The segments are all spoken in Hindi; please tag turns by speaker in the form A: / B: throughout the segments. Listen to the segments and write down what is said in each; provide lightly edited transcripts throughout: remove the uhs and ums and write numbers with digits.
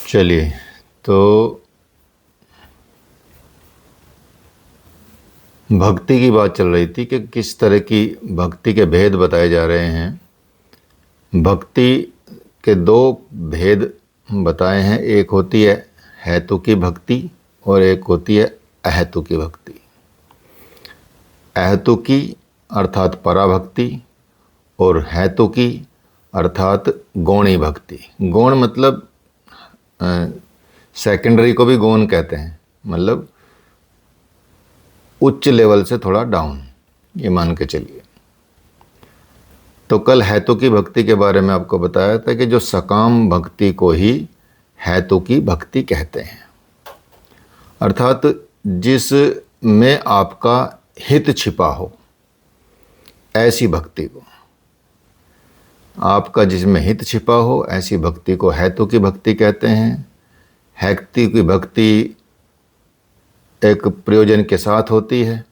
A: चलिए, तो भक्ति की बात चल रही थी कि किस तरह की भक्ति के भेद बताए जा रहे हैं। भक्ति के दो भेद बताए हैं, एक होती है हेतुकी भक्ति और एक होती है अहेतुकी भक्ति। अहेतुकी अर्थात पराभक्ति और हेतुकी अर्थात गौणी भक्ति। गौण मतलब सेकेंडरी को भी गौण कहते हैं, मतलब उच्च लेवल से थोड़ा डाउन, ये मान के चलिए। तो कल हेतुकी भक्ति के बारे में आपको बताया था कि जो सकाम भक्ति को ही हेतुकी भक्ति कहते हैं, अर्थात जिसमें आपका हित छिपा हो, ऐसी भक्ति को, आपका जिसमें हित छिपा हो ऐसी भक्ति को हेतुकी भक्ति कहते हैं। हेतुकी भक्ति एक प्रयोजन के साथ होती है,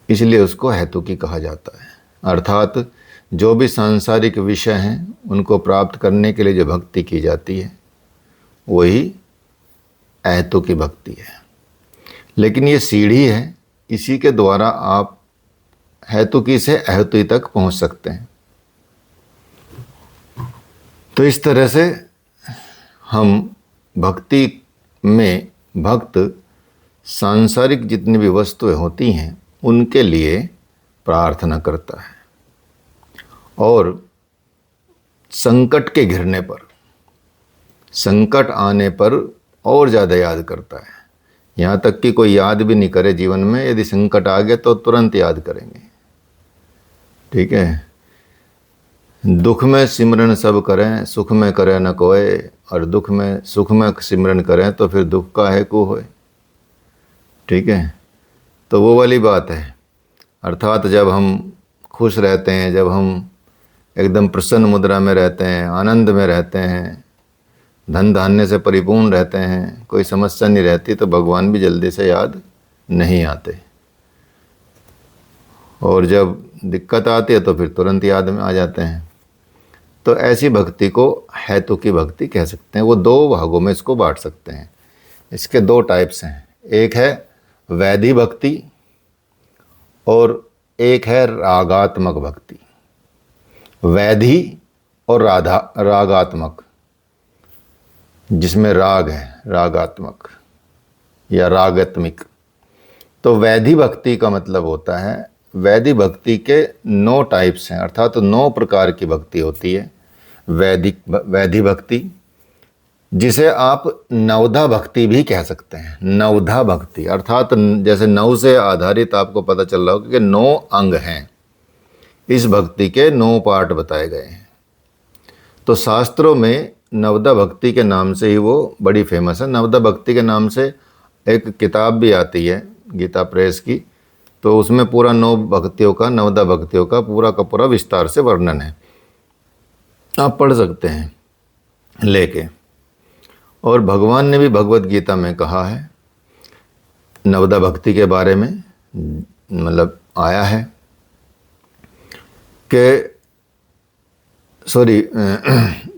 A: इसलिए उसको हेतुकी कहा जाता है। अर्थात जो भी सांसारिक विषय हैं उनको प्राप्त करने के लिए जो भक्ति की जाती है वही अहेतुकी भक्ति है। लेकिन ये सीढ़ी है, इसी के द्वारा आप हेतुकी से अहेतुकी तक पहुंच सकते हैं। तो इस तरह से हम भक्ति में भक्त सांसारिक जितनी भी वस्तुएं होती हैं उनके लिए प्रार्थना करता है और संकट के घिरने पर, संकट आने पर और ज़्यादा याद करता है। यहाँ तक कि कोई याद भी नहीं करे जीवन में, यदि संकट आ गया तो तुरंत याद करेंगे। ठीक है, दुख में सिमरन सब करें, सुख में करें न कोय, और दुख में सुख में सिमरन करें तो फिर दुख का है को होए। ठीक है, तो वो वाली बात है। अर्थात जब हम खुश रहते हैं, जब हम एकदम प्रसन्न मुद्रा में रहते हैं, आनंद में रहते हैं, धन धान्य से परिपूर्ण रहते हैं, कोई समस्या नहीं रहती, तो भगवान भी जल्दी से याद नहीं आते। और जब दिक्कत आती है तो फिर तुरंत याद में आ जाते हैं। तो ऐसी भक्ति को हेतुकी भक्ति कह सकते हैं। वो दो भागों में इसको बांट सकते हैं। इसके दो टाइप्स हैं, एक है वैधि भक्ति और एक है रागात्मक भक्ति। वैधि और रागात्मक, जिसमें राग है, रागात्मक या रागात्मिक। तो वैधि भक्ति का मतलब होता है, वैधि भक्ति के 9 टाइप्स हैं, अर्थात 9 प्रकार की भक्ति होती है वैधि भक्ति, जिसे आप नवधा भक्ति भी कह सकते हैं। नवधा भक्ति अर्थात जैसे नव से आधारित आपको पता चल रहा हो कि 9 अंग हैं, इस भक्ति के 9 पार्ट बताए गए हैं। तो शास्त्रों में नवधा भक्ति के नाम से ही वो बड़ी फेमस है। नवधा भक्ति के नाम से एक किताब भी आती है गीता प्रेस की, तो उसमें पूरा 9 भक्तियों का, नवधा भक्तियों का पूरा विस्तार से वर्णन है, आप पढ़ सकते हैं लेके। और भगवान ने भी भगवत गीता में कहा है नवधा भक्ति के बारे में, मतलब आया है कि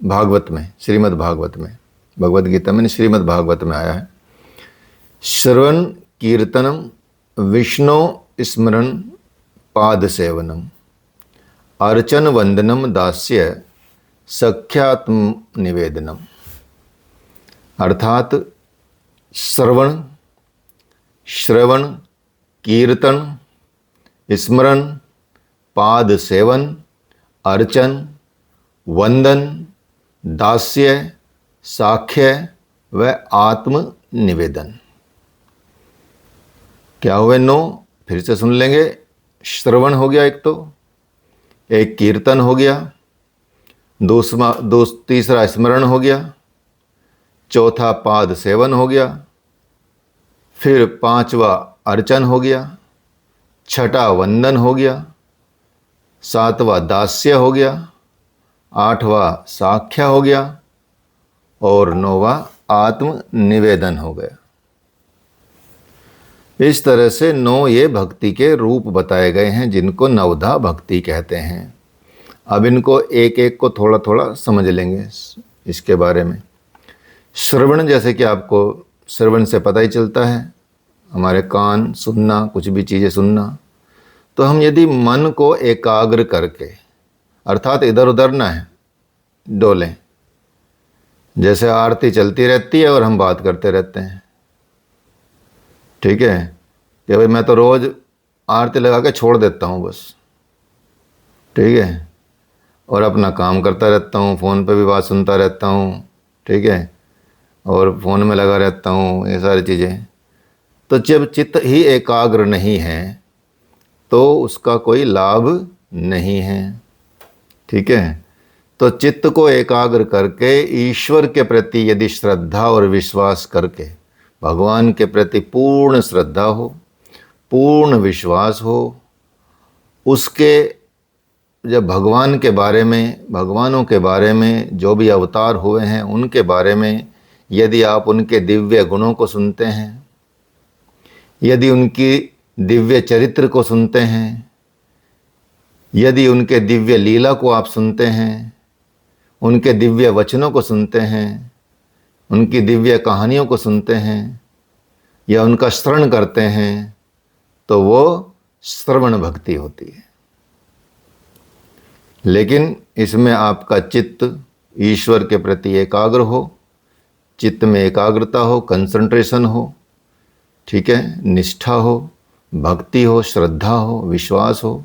A: भागवत में, श्रीमद् भागवत में, भगवत गीता में श्रीमद् भागवत में आया है, श्रवण कीर्तनम विष्णु स्मरण पाद सेवनम अर्चन वंदनम दास्य सख्यात्म निवेदनम। अर्थात श्रवण कीर्तन स्मरण पाद सेवन अर्चन वंदन दास्य साख्य व आत्म निवेदन। क्या हुए 9? फिर से सुन लेंगे। श्रवण हो गया एक, तो एक कीर्तन हो गया, तीसरा स्मरण हो गया, चौथा पाद सेवन हो गया, फिर 5वां अर्चन हो गया, 6ठा वंदन हो गया, 7वां दास्य हो गया, 8वां साख्य हो गया और 9वां आत्म निवेदन हो गया। इस तरह से 9 ये भक्ति के रूप बताए गए हैं जिनको नवधा भक्ति कहते हैं। अब इनको एक एक को थोड़ा थोड़ा समझ लेंगे इसके बारे में। श्रवण, जैसे कि आपको श्रवण से पता ही चलता है, हमारे कान सुनना, कुछ भी चीज़ें सुनना। तो हम यदि मन को एकाग्र करके, अर्थात इधर उधर ना है डोलें, जैसे आरती चलती रहती है और हम बात करते रहते हैं, ठीक है, कि भाई मैं तो रोज़ आरती लगा के छोड़ देता हूँ बस, ठीक है, और अपना काम करता रहता हूँ, फ़ोन पे भी बात सुनता रहता हूँ, ठीक है, और फ़ोन में लगा रहता हूँ, ये सारी चीज़ें। तो जब चित्त ही एकाग्र नहीं है तो उसका कोई लाभ नहीं है, ठीक है। तो चित्त को एकाग्र करके ईश्वर के प्रति यदि श्रद्धा और विश्वास करके, भगवान के प्रति पूर्ण श्रद्धा हो, पूर्ण विश्वास हो, उसके जब भगवान के बारे में, भगवानों के बारे में, जो भी अवतार हुए हैं उनके बारे में यदि आप उनके दिव्य गुणों को सुनते हैं, यदि उनकी दिव्य चरित्र को सुनते हैं, यदि उनके दिव्य लीला को आप सुनते हैं, उनके दिव्य वचनों को सुनते हैं, उनकी दिव्य कहानियों को सुनते हैं या उनका श्रवण करते हैं, तो वो श्रवण भक्ति होती है। लेकिन इसमें आपका चित्त ईश्वर के प्रति एकाग्र हो, चित्त में एकाग्रता हो, कंसंट्रेशन हो, ठीक है, निष्ठा हो, भक्ति हो, श्रद्धा हो, विश्वास हो।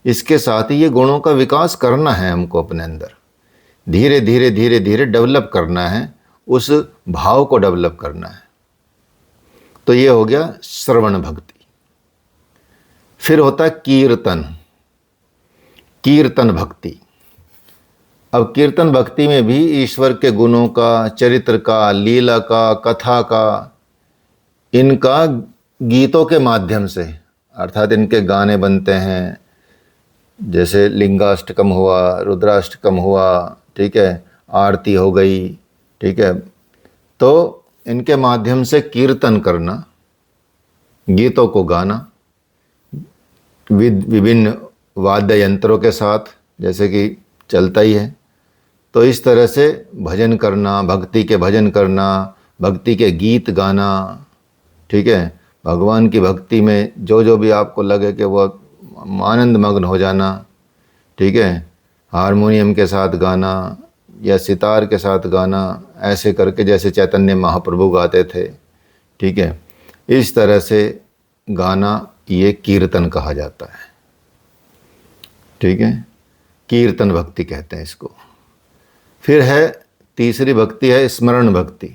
A: इसके साथ ही ये गुणों का विकास करना है हमको अपने अंदर, धीरे धीरे धीरे धीरे डेवलप करना है, उस भाव को डेवलप करना है। तो ये हो गया श्रवण भक्ति। फिर होता है कीर्तन, कीर्तन भक्ति। अब कीर्तन भक्ति में भी ईश्वर के गुणों का, चरित्र का, लीला का, कथा का, इनका गीतों के माध्यम से, अर्थात इनके गाने बनते हैं, जैसे लिंगाष्टकम हुआ, रुद्राष्टकम हुआ, ठीक है, आरती हो गई, ठीक है, तो इनके माध्यम से कीर्तन करना, गीतों को गाना, विभिन्न वाद्य यंत्रों के साथ, जैसे कि चलता ही है। तो इस तरह से भजन करना, भक्ति के भजन करना, भक्ति के गीत गाना, ठीक है, भगवान की भक्ति में जो जो भी आपको लगे कि वो आनंद मग्न हो जाना, ठीक है, हारमोनियम के साथ गाना या सितार के साथ गाना, ऐसे करके जैसे चैतन्य महाप्रभु गाते थे, ठीक है, इस तरह से गाना, ये कीर्तन कहा जाता है, ठीक है, कीर्तन भक्ति कहते हैं इसको। फिर है तीसरी भक्ति है स्मरण भक्ति।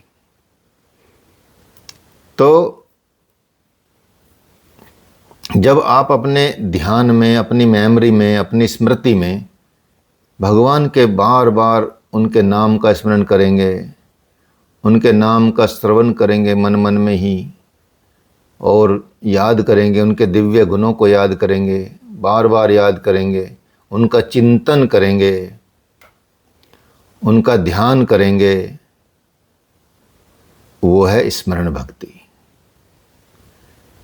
A: तो जब आप अपने ध्यान में, अपनी मेमोरी में, अपनी स्मृति में भगवान के बार बार उनके नाम का स्मरण करेंगे, उनके नाम का श्रवण करेंगे मन मन में ही, और याद करेंगे, उनके दिव्य गुणों को याद करेंगे, बार बार याद करेंगे, उनका चिंतन करेंगे, उनका ध्यान करेंगे, वो है स्मरण भक्ति।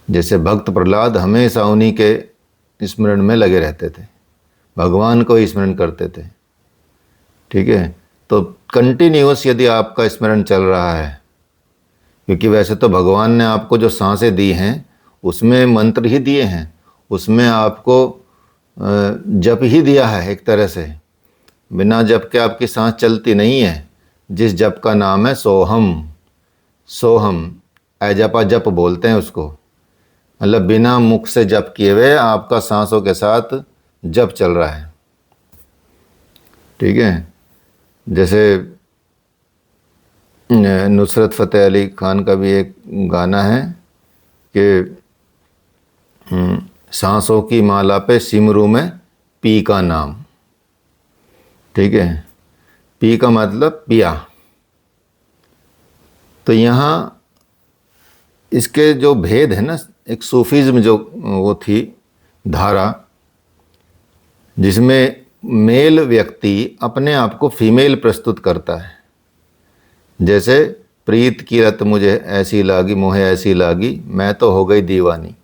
A: जैसे भक्त प्रहलाद हमेशा उन्हीं के स्मरण में लगे रहते थे, भगवान को ही स्मरण करते थे, ठीक है। तो कंटिन्यूअस यदि आपका स्मरण चल रहा है, क्योंकि वैसे तो भगवान ने आपको जो सांसें दी हैं उसमें मंत्र ही दिए हैं, उसमें आपको जप ही दिया है एक तरह से, बिना जप के आपकी सांस चलती नहीं है। जिस जप का नाम है सोहम, सोहम अजपा जप बोलते हैं उसको, मतलब बिना मुख से जप किए हुए आपका सांसों के साथ जप चल रहा है, ठीक है। जैसे नुसरत फ़तेह अली खान का भी एक गाना है कि सांसों की माला पे सिमरू में पी का नाम, ठीक है, पी का मतलब पिया। तो यहाँ इसके जो भेद है ना, एक सूफीज़्म जो वो थी धारा, जिसमें मेल व्यक्ति अपने आप को फीमेल प्रस्तुत करता है, जैसे प्रीत की रत मुझे ऐसी लागी, मोहे ऐसी लागी, मैं तो हो गई दीवानी,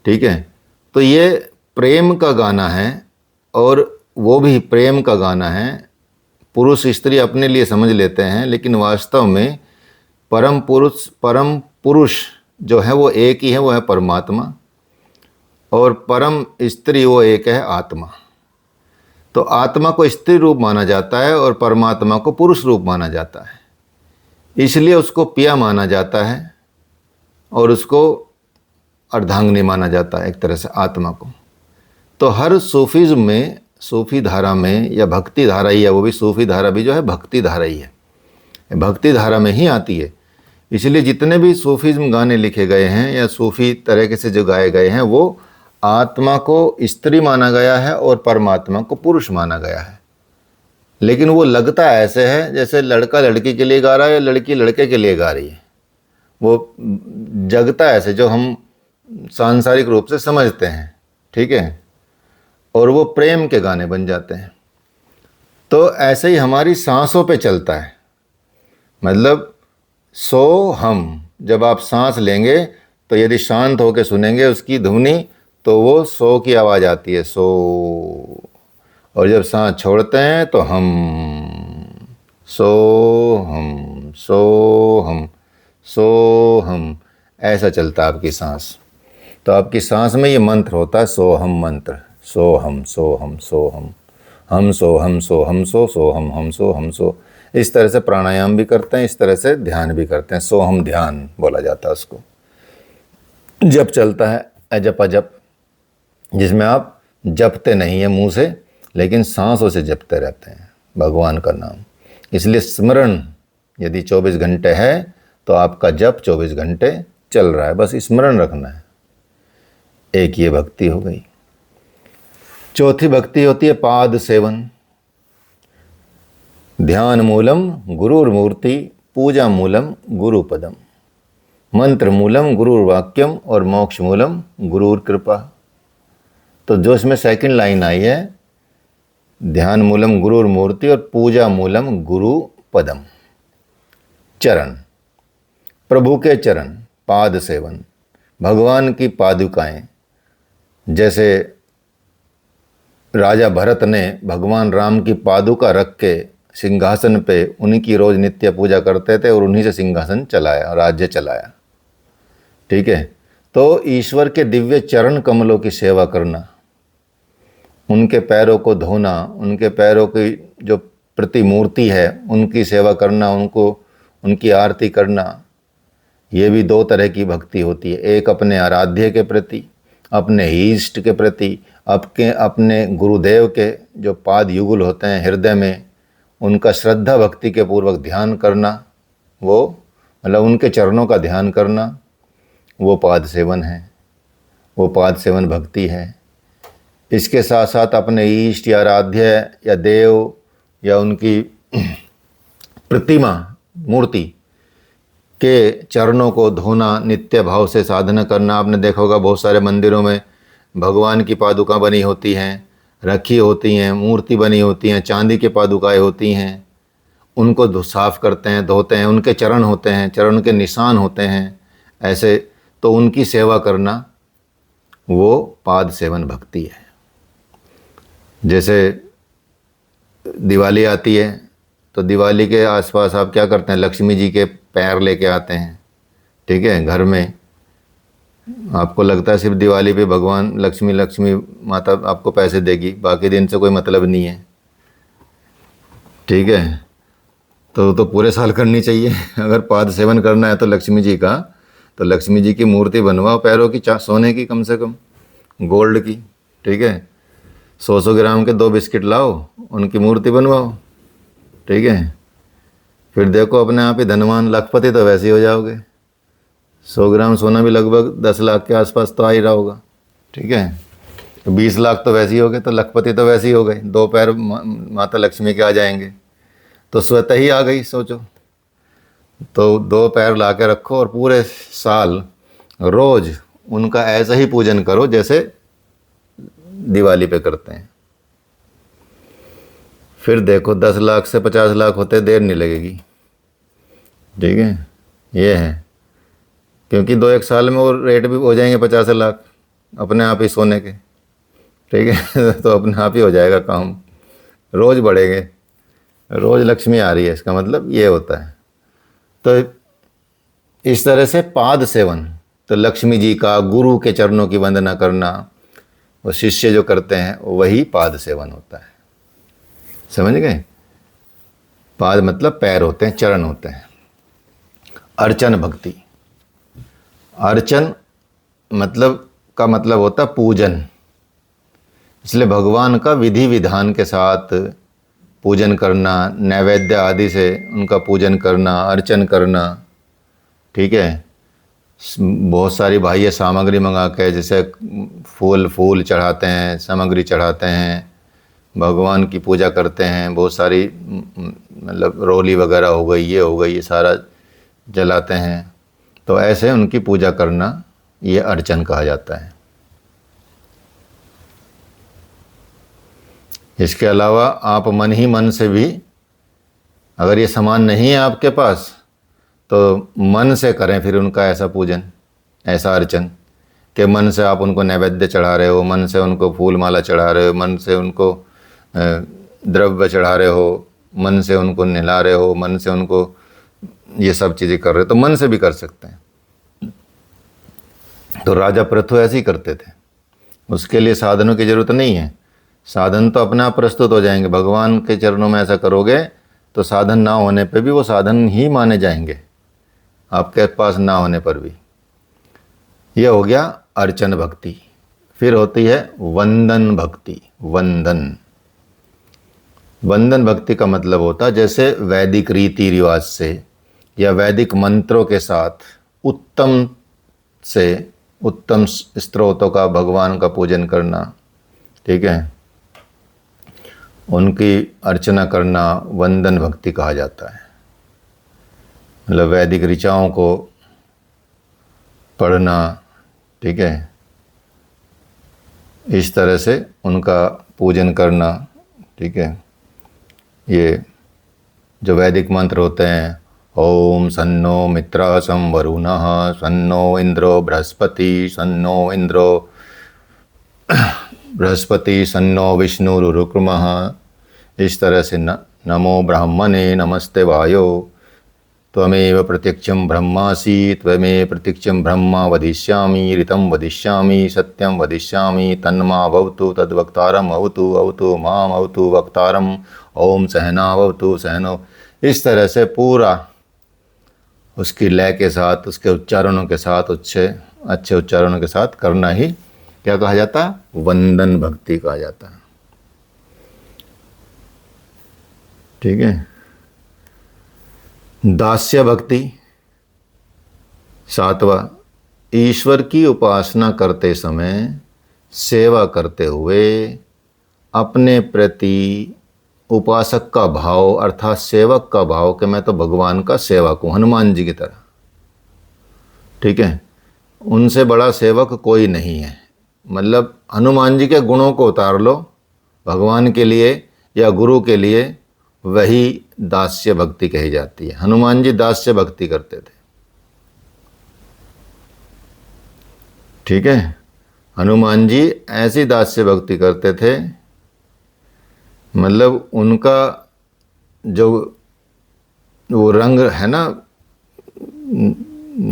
A: ठीक है। तो ये प्रेम का गाना है और वो भी प्रेम का गाना है। पुरुष स्त्री अपने लिए समझ लेते हैं, लेकिन वास्तव में परम पुरुष जो है वो एक ही है, वो है परमात्मा, और परम स्त्री वो एक है आत्मा। तो आत्मा को स्त्री रूप माना जाता है और परमात्मा को पुरुष रूप माना जाता है, इसलिए उसको पिया माना जाता है और उसको अर्धांगिनी माना जाता है एक तरह से आत्मा को। तो हर सूफीज़्म में, सूफी धारा में, या भक्ति धारा ही है, वो भी सूफी धारा भी जो है भक्ति धारा ही है, भक्ति धारा में ही आती है। इसलिए जितने भी सूफीज़्म गाने लिखे गए हैं या सूफी तरीके से जो गाए गए हैं, वो आत्मा को स्त्री माना गया है और परमात्मा को पुरुष माना गया है। लेकिन वो लगता ऐसे है जैसे लड़का लड़की के लिए गा रहा है या लड़की लड़के के लिए गा रही है। वो जगता ऐसे जो हम सांसारिक रूप से समझते हैं, ठीक है, और वो प्रेम के गाने बन जाते हैं। तो ऐसे ही हमारी सांसों पे चलता है। मतलब सो हम, जब आप सांस लेंगे तो यदि शांत होकर सुनेंगे उसकी ध्वनि, तो वो सो की आवाज़ आती है, सो। और जब सांस छोड़ते हैं तो हम, सो हम, सो हम, सो हम, ऐसा चलता है आपकी सांस। तो आपकी सांस में ये मंत्र होता है, सो हम मंत्र, सो हम, सो हम, सो हम सो, हम सो, हम सो हम सो, हम सो। इस तरह से प्राणायाम भी करते हैं, इस तरह से ध्यान भी करते हैं। सो हम ध्यान बोला जाता है उसको। जप चलता है, अजप अजप, जिसमें आप जपते नहीं हैं मुंह से, लेकिन सांसों से जपते रहते हैं भगवान का नाम। इसलिए स्मरण यदि 24 घंटे है तो आपका जप 24 घंटे चल रहा है, बस स्मरण रखना है। एक ये भक्ति हो गई। चौथी भक्ति होती है पाद सेवन। ध्यान मूलम गुरुर्मूर्ति, पूजा मूलम गुरुपदम, मंत्र मूलम गुरुर्वाक्यम और मोक्ष मूलम गुरुर कृपा। तो जो इसमें सेकंड लाइन आई है, ध्यान मूलम गुरुर्मूर्ति और पूजा मूलम गुरु पदम, चरण, प्रभु के चरण, पाद सेवन, भगवान की पादुकाएं। जैसे राजा भरत ने भगवान राम की पादुका रख के सिंहासन पे उन्हीं की रोज नित्य पूजा करते थे और उन्हीं से सिंहासन चलाया, राज्य चलाया, ठीक है। तो ईश्वर के दिव्य चरण कमलों की सेवा करना, उनके पैरों को धोना, उनके पैरों की जो प्रतिमूर्ति है उनकी सेवा करना, उनको उनकी आरती करना, ये भी दो तरह की भक्ति होती है। एक अपने आराध्य के प्रति, अपने इष्ट के प्रति, अपने गुरुदेव के जो पाद युगल होते हैं हृदय में, उनका श्रद्धा भक्ति के पूर्वक ध्यान करना, वो मतलब उनके चरणों का ध्यान करना, वो पाद सेवन है, वो पाद सेवन भक्ति है। इसके साथ साथ अपने इष्ट या आराध्य या देव या उनकी प्रतिमा मूर्ति के चरणों को धोना, नित्य भाव से साधना करना। आपने देखा होगा बहुत सारे मंदिरों में भगवान की पादुका बनी होती हैं, रखी होती हैं, मूर्ति बनी होती हैं, चांदी की पादुकाएँ होती हैं, उनको साफ करते हैं, धोते हैं, उनके चरण होते हैं, चरण के निशान होते हैं ऐसे। तो उनकी सेवा करना वो पाद सेवन भक्ति है। जैसे दिवाली आती है तो दिवाली के आसपास आप क्या करते हैं, लक्ष्मी जी के पैर लेके आते हैं, ठीक है। घर में आपको लगता है सिर्फ दिवाली पे भगवान लक्ष्मी माता आपको पैसे देगी, बाकी दिन से कोई मतलब नहीं है, ठीक है। तो पूरे साल करनी चाहिए। अगर पाद सेवन करना है तो लक्ष्मी जी का, तो लक्ष्मी जी की मूर्ति बनवाओ पैरों की, सोने की, कम से कम गोल्ड की, ठीक है। 100 ग्राम के 2 बिस्किट लाओ, उनकी मूर्ति बनवाओ, ठीक है। फिर देखो अपने आप ही धनवान, लखपति तो वैसे ही हो जाओगे। 100 ग्राम सोना भी लगभग 10 लाख के आसपास तो आ ही रहा होगा, ठीक है। तो 20 लाख तो वैसे ही हो गए, तो लखपति तो वैसे ही हो गए। 2 पैर माता लक्ष्मी के आ जाएंगे तो स्वतः ही आ गई, सोचो। तो 2 पैर ला के रखो और पूरे साल रोज उनका ऐसा ही पूजन करो जैसे दिवाली पे करते हैं। फिर देखो 10 लाख से 50 लाख होते देर नहीं लगेगी, ठीक है। ये है, क्योंकि 2-1 साल में वो रेट भी हो जाएंगे 50 लाख अपने आप ही सोने के, ठीक है। तो अपने आप ही हो जाएगा काम। रोज बढ़ेंगे, रोज लक्ष्मी आ रही है, इसका मतलब ये होता है। तो इस तरह से पाद सेवन, तो लक्ष्मी जी का, गुरु के चरणों की वंदना करना, वो शिष्य जो करते हैं वही पाद सेवन होता है। समझ गए? पाद मतलब पैर होते हैं, चरण होते हैं। अर्चन भक्ति, अर्चन मतलब का मतलब होता है पूजन, इसलिए भगवान का विधि विधान के साथ पूजन करना, नैवेद्य आदि से उनका पूजन करना, अर्चन करना। ठीक है, बहुत सारी बाह्य सामग्री मंगा के, जैसे फूल चढ़ाते हैं, सामग्री चढ़ाते हैं, भगवान की पूजा करते हैं, बहुत सारी मतलब रोली वगैरह हो गई, ये हो गई, ये सारा जलाते हैं। तो ऐसे उनकी पूजा करना, ये अर्चन कहा जाता है। इसके अलावा आप मन ही मन से भी, अगर ये सामान नहीं है आपके पास, तो मन से करें फिर उनका ऐसा पूजन, ऐसा अर्चन, कि मन से आप उनको नैवेद्य चढ़ा रहे हो, मन से उनको फूल माला चढ़ा रहे हो, मन से उनको द्रव्य चढ़ा रहे हो, मन से उनको नहला रहे हो, मन से उनको ये सब चीज़ें कर रहे हो, तो मन से भी कर सकते हैं। तो राजा पृथु ऐसे ही करते थे, उसके लिए साधनों की ज़रूरत नहीं है, साधन तो अपने आप प्रस्तुत हो जाएंगे। भगवान के चरणों में ऐसा करोगे तो साधन ना होने पे भी वो साधन ही माने जाएंगे, आपके पास ना होने पर भी। यह हो गया अर्चन भक्ति। फिर होती है वंदन भक्ति। वंदन भक्ति का मतलब होता है जैसे वैदिक रीति रिवाज से या वैदिक मंत्रों के साथ उत्तम स्त्रोतों का भगवान का पूजन करना। ठीक है, उनकी अर्चना करना वंदन भक्ति कहा जाता है। मतलब वैदिक ऋचाओं को पढ़ना। ठीक है, इस तरह से उनका पूजन करना। ठीक है, ये जो वैदिक मंत्र होते हैं, ओम सन्नो मित्र सं वरुणः सन्नो इंद्रो बृहस्पति सन्नो विष्णुरुक्रमः, इस तरह से नमो ब्राह्मणे नमस्ते वायो त्वमेव प्रत्यक्षं ब्रह्मासि त्वमेव प्रत्यक्षं ब्रह्म वदिष्यामि ऋतं वदिष्यामि सत्यं वदिष्यामि तन्मा भवतु तद्वक्तारं अवतु माम अवतु वक्तारम् ओम सहना भवतु सहनो। इस तरह से पूरा उसकी लय के साथ, उसके उच्चारणों के साथ, अच्छे उच्चारणों के साथ करना ही क्या कहा जाता है? वंदन भक्ति कहा जाता है। ठीक है, दास्य भक्ति 7वां, ईश्वर की उपासना करते समय, सेवा करते हुए अपने प्रति उपासक का भाव अर्थात सेवक का भाव कि मैं तो भगवान का सेवक हूँ, हनुमान जी की तरह। ठीक है, उनसे बड़ा सेवक कोई नहीं है। मतलब हनुमान जी के गुणों को उतार लो भगवान के लिए या गुरु के लिए, वही दास्य भक्ति कही जाती है। हनुमान जी दास्य भक्ति करते थे। ठीक है, हनुमान जी ऐसी दास्य भक्ति करते थे, मतलब उनका जो वो रंग है ना,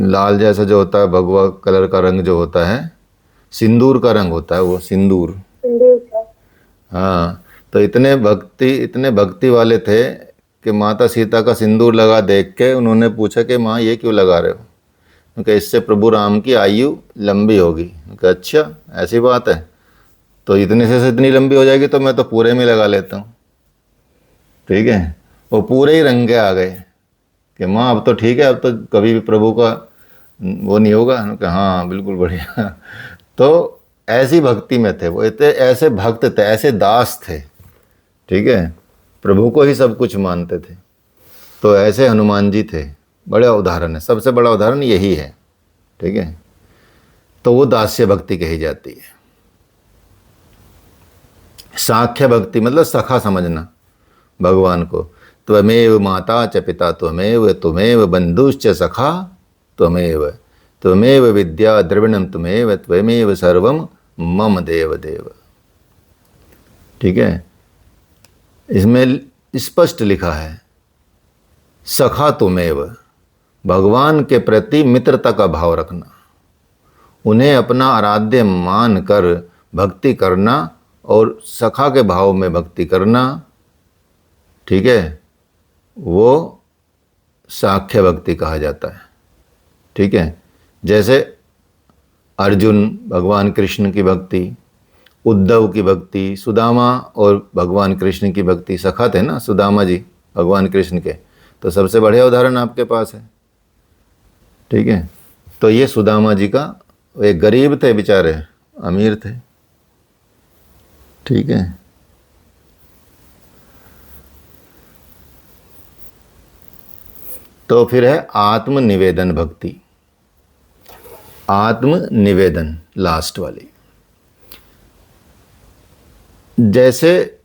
A: लाल जैसा जो होता है, भगवा कलर का रंग जो होता है, सिंदूर का रंग होता है वो, सिंदूर। हाँ, तो इतने भक्ति वाले थे कि माता सीता का सिंदूर लगा देख के उन्होंने पूछा कि माँ ये क्यों लगा रहे हो? क्योंकि इससे प्रभु राम की आयु लंबी होगी। क्योंकि अच्छा ऐसी बात है, तो इतने से इतनी लंबी हो जाएगी तो मैं तो पूरे में लगा लेता हूँ। ठीक है, वो पूरे ही रंग के आ गए कि माँ अब तो ठीक है, अब तो कभी भी प्रभु का वो नहीं होगा। कि हाँ बिल्कुल बढ़िया। तो ऐसी भक्ति में थे वो, इतने ऐसे भक्त थे, ऐसे दास थे। ठीक है, प्रभु को ही सब कुछ मानते थे। तो ऐसे हनुमान जी थे, बड़ा उदाहरण है, सबसे बड़ा उदाहरण यही है। ठीक है, तो वो दास्य भक्ति कही जाती है। साख्य भक्ति मतलब सखा समझना भगवान को। त्वमेव माता च पिता त्वमेव बंधुश्च सखा त्वमेव विद्या द्रविणम त्वमेव सर्वम मम देव देव। ठीक है, इसमें स्पष्ट लिखा है सखा तुमेव, भगवान के प्रति मित्रता का भाव रखना, उन्हें अपना आराध्य मान कर भक्ति करना और सखा के भाव में भक्ति करना, ठीक है, वो साख्य भक्ति कहा जाता है। ठीक है, जैसे अर्जुन भगवान कृष्ण की भक्ति, उद्धव की भक्ति, सुदामा और भगवान कृष्ण की भक्ति, सखा थे ना सुदामा जी भगवान कृष्ण के, तो सबसे बढ़िया उदाहरण आपके पास है। ठीक है, तो ये सुदामा जी का, एक गरीब थे बेचारे, अमीर थे। ठीक है, तो फिर है आत्मनिवेदन भक्ति। आत्मनिवेदन लास्ट वाली, जैसे